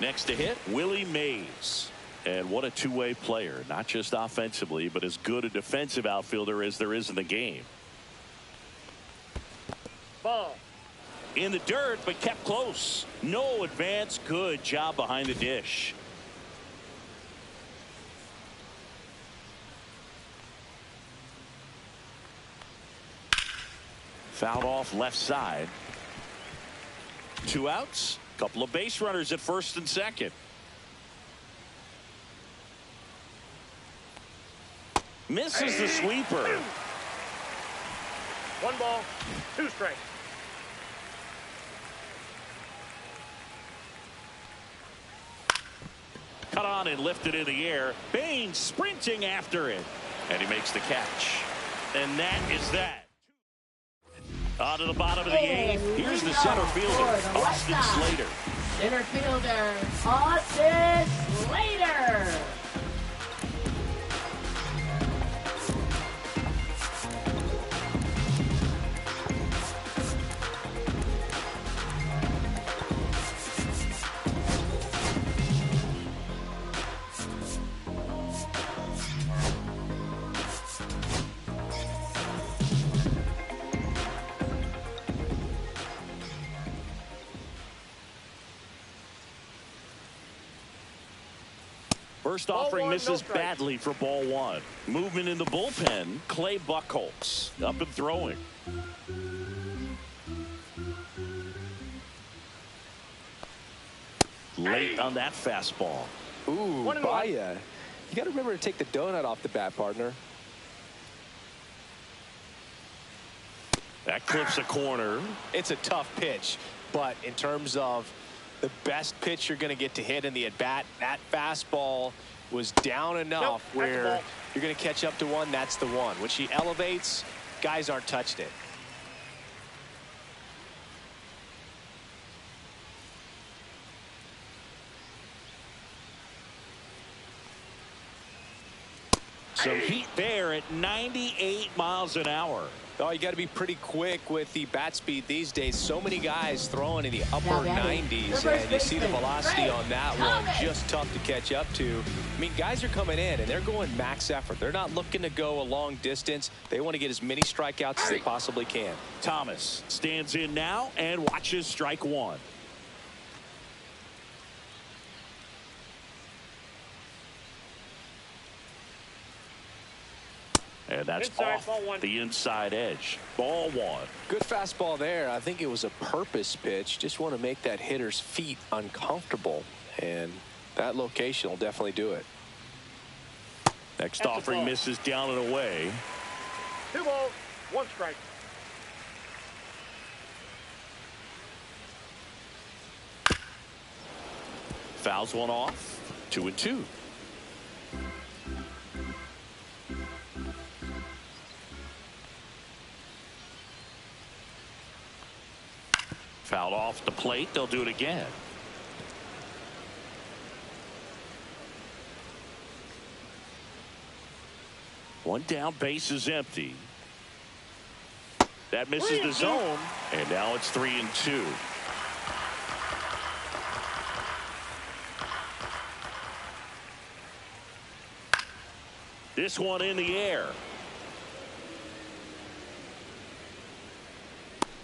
Next to hit, Willie Mays. And what a two-way player. Not just offensively, but as good a defensive outfielder as there is in the game. Ball. In the dirt, but kept close. No advance. Good job behind the dish. Fouled off left side. 2 outs. Couple of base runners at first and second. Misses the sweeper. 1 ball, 2 strikes. Cut on and lifted in the air. Bain sprinting after it. And he makes the catch. And that is that. On to the bottom of the 8th. Here's the center fielder, Austin Slater. Center fielder, Austin Slater. First offering misses badly for ball 1. Movement in the bullpen. Clay Buchholz up and throwing. late on that fastball. Ooh, Baya. You got to remember to take the donut off the bat, partner. That clips a corner. It's a tough pitch, but in terms of the best pitch you're going to get to hit in the at-bat, that fastball was down enough where you're going to catch up to one. That's the one. When she elevates, guys aren't touching it. Some heat there at 98 miles an hour. Oh, you got to be pretty quick with the bat speed these days. So many guys throwing in the upper 90s, and you see the velocity on that one. Just tough to catch up to. I mean, guys are coming in, and they're going max effort. They're not looking to go a long distance. They want to get as many strikeouts as they possibly can. Thomas stands in now and watches strike one. And that's inside, off the inside edge. Ball one. Good fastball there. I think it was a purpose pitch. Just want to make that hitter's feet uncomfortable. And that location will definitely do it. Next offering misses down and away. 2 balls, 1 strike. Fouls one off. 2-2. Fouled off the plate. They'll do it again. One down, base is empty. That misses the zone, and now it's 3-2. This one in the air.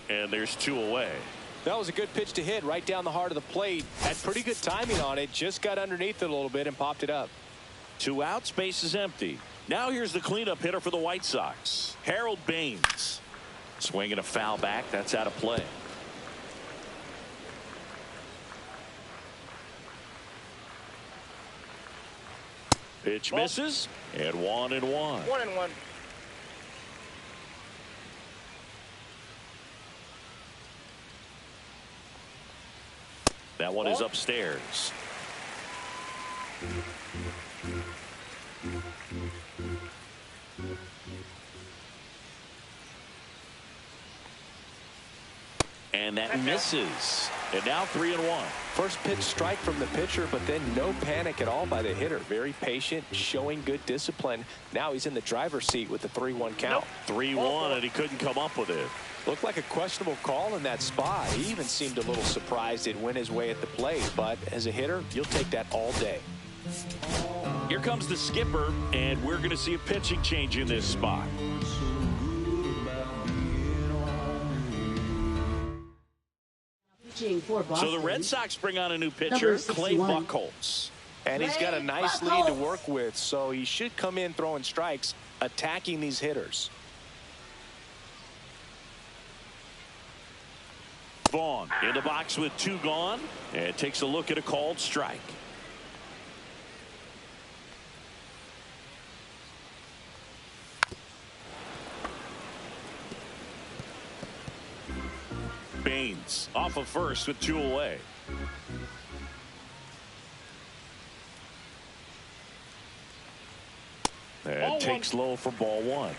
And there's 2 away. That was a good pitch to hit right down the heart of the plate. Had pretty good timing on it. Just got underneath it a little bit and popped it up. 2 outs, base is empty. Now here's the cleanup hitter for the White Sox, Harold Baines. Swinging a foul back. That's out of play. Pitch misses, and 1-1. 1-1. That one is upstairs. And that misses. And now 3-1. First pitch strike from the pitcher, but then no panic at all by the hitter. Very patient, showing good discipline. Now he's in the driver's seat with the 3-1 count. 3-1, and he couldn't come up with it. Looked like a questionable call in that spot. He even seemed a little surprised it went his way at the plate. But as a hitter, you'll take that all day. Here comes the skipper, and we're going to see a pitching change in this spot. For Boston, So the Red Sox bring on a new pitcher, Clay Buchholz. And he's got a nice lead to work with, so he should come in throwing strikes, attacking these hitters. Vaughn in the box with 2 gone, and takes a look at a called strike. Baines off of first with 2 away. And takes low for ball 1.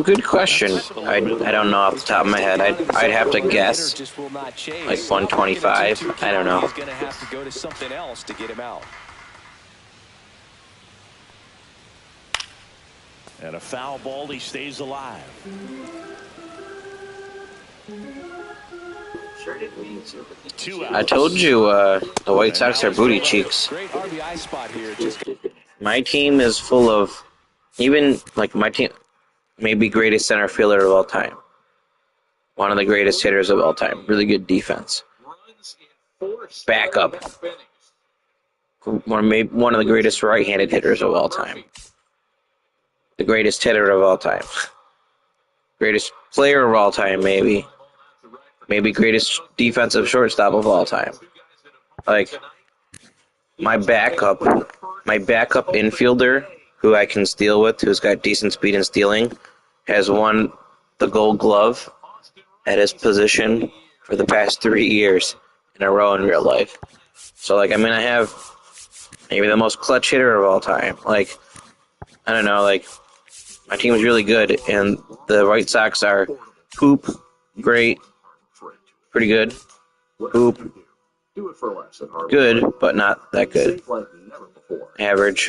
Good question. I don't know off the top of my head. I'd have to guess like 125. I don't know. He's going to have to go to something else to get him out. And a foul ball, he stays alive. I told you the White Sox are booty cheeks. Great RBI spot here. My team is full of, even like my team, maybe greatest center fielder of all time. One of the greatest hitters of all time. Really good defense. Backup. One of the greatest right-handed hitters of all time. the greatest hitter of all time. Greatest player of all time, maybe. Maybe greatest defensive shortstop of all time. Like, my backup infielder, who I can steal with, who's got decent speed and stealing, has won the Gold Glove at his position for the past 3 years in a row in real life. So, like, I mean, I have maybe the most clutch hitter of all time. Like, I don't know, like, my team is really good, and the White Sox are poop, great, pretty good, poop, good, but not that good. Average,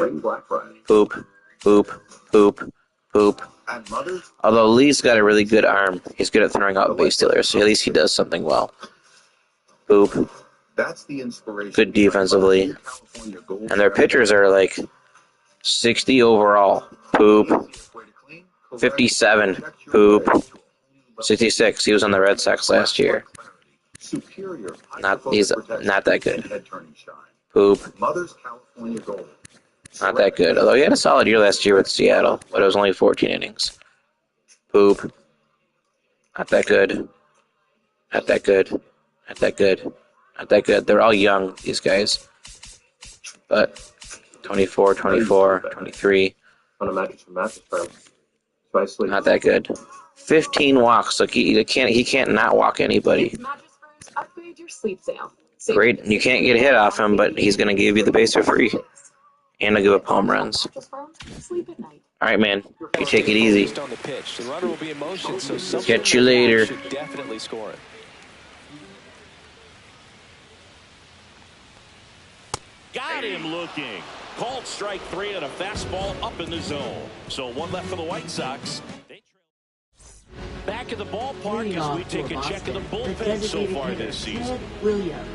poop, poop, poop, poop. Although Lee's got a really good arm. He's good at throwing out base stealers, so at least he does something well. Poop. Good defensively. And their pitchers are like 60 overall. Poop. 57. Poop. 66. He was on the Red Sox last year. He's not that good. Poop. Not that good. Although he had a solid year last year with Seattle, but it was only 14 innings. Poop. Not that good. Not that good. Not that good. Not that good. They're all young, these guys. But 24, 24, 23. Not that good. 15 walks. Look, he can't not walk anybody. Great. You can't get a hit off him, but he's going to give you the base for free. And he'll give up home runs. All right, man. You take it easy. Catch you later. Definitely score it. Got him looking. Called strike 3 and a fastball up in the zone. So 1 left for the White Sox. Back at the ballpark as we take a check of the bullpen so far this season. Williams.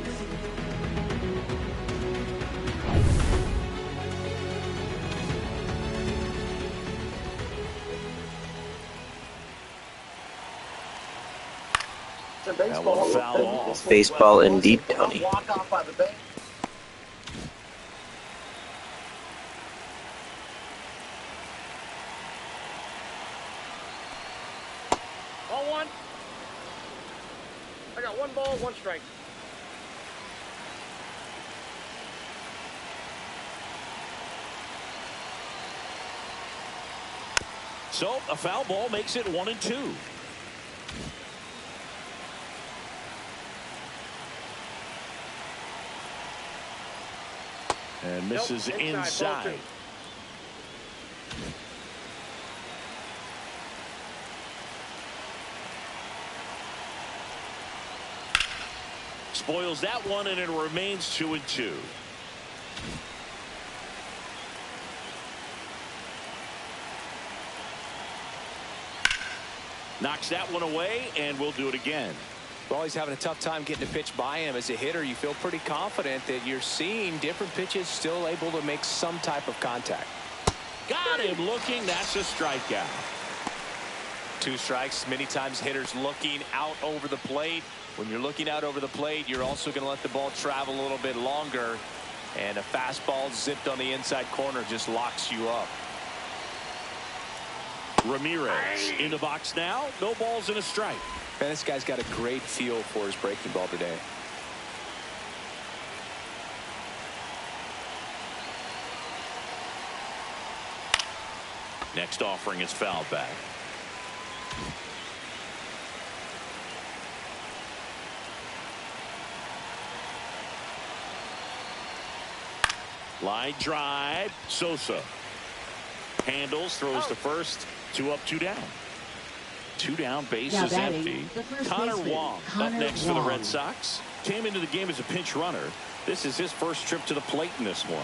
That one fouled off. Baseball indeed, Tony. Walk off by the bench. Ball 1. I got 1 ball, 1 strike. So a foul ball makes it 1-2. And misses inside. Spoils that one, and it remains 2-2. Knocks that one away, and we'll do it again. Well, he's having a tough time getting a pitch by him. As a hitter, you feel pretty confident that you're seeing different pitches still able to make some type of contact. Got him looking. That's a strikeout. 2 strikes. Many times hitters looking out over the plate. When you're looking out over the plate, you're also going to let the ball travel a little bit longer. And a fastball zipped on the inside corner just locks you up. Ramirez in the box now. No balls and a strike. Man, this guy's got a great feel for his breaking ball today. Next offering is fouled back. Line drive. Sosa handles, throws to first. 2 up, 2 down. 2 down, base is empty. Connor Wong up next for the Red Sox. Came into the game as a pinch runner. This is his first trip to the plate in this one.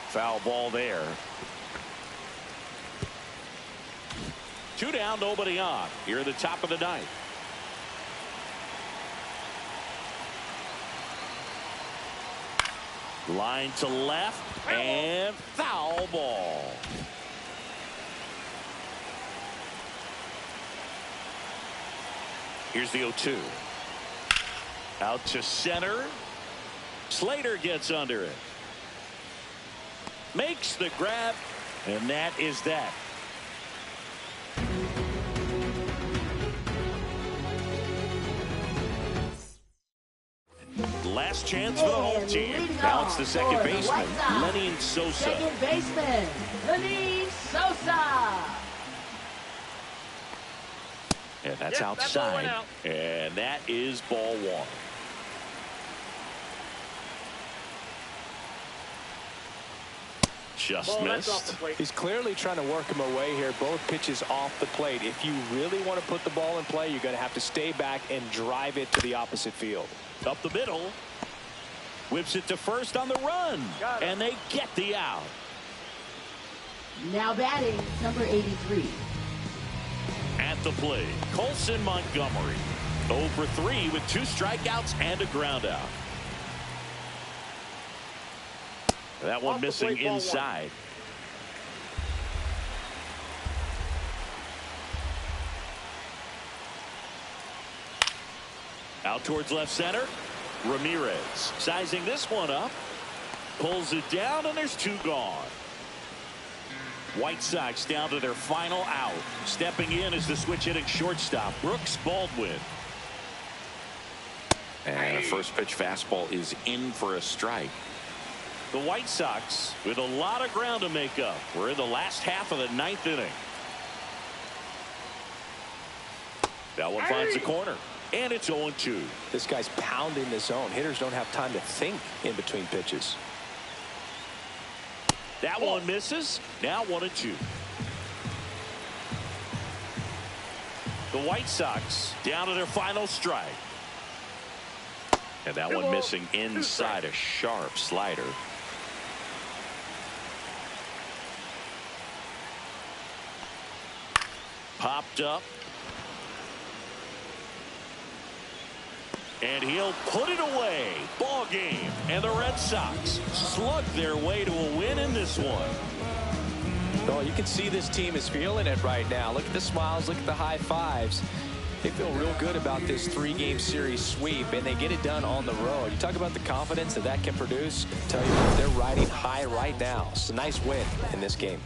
Foul ball there. 2 down, nobody on. Here at the top of the 9th. Line to left and foul ball. Here's the 0-2. Out to center. Slater gets under it. Makes the grab, And that is that. Last chance for the home team. Now it's the second baseman, Lenny Sosa. Second baseman, Lenny Sosa. And that's outside. And that is ball one. Just missed. He's clearly trying to work him away here. Both pitches off the plate. If you really want to put the ball in play, you're going to have to stay back and drive it to the opposite field. Up the middle. Whips it to first on the run. And they get the out. Now batting, number 83. At the plate, Colson Montgomery. 0 for 3 with 2 strikeouts and a ground out. That one missing inside. Out towards left center. Ramirez sizing this one up. Pulls it down, and there's 2 gone. White Sox down to their final out. Stepping in is the switch hitting shortstop, Brooks Baldwin. And a first pitch fastball is in for a strike. The White Sox with a lot of ground to make up. We're in the last half of the 9th inning. That one finds the corner. And it's 0-2. This guy's pounding the zone. Hitters don't have time to think in between pitches. That one misses. Now 1-2. The White Sox down to their final strike. And that one missing inside, a sharp slider. Popped up. And he'll put it away. Ball game. And the Red Sox slug their way to a win in this one. Well, you can see this team is feeling it right now. Look at the smiles. Look at the high fives. They feel real good about this 3-game series sweep, and they get it done on the road. You talk about the confidence that that can produce. I tell you what, they're riding high right now. It's a nice win in this game.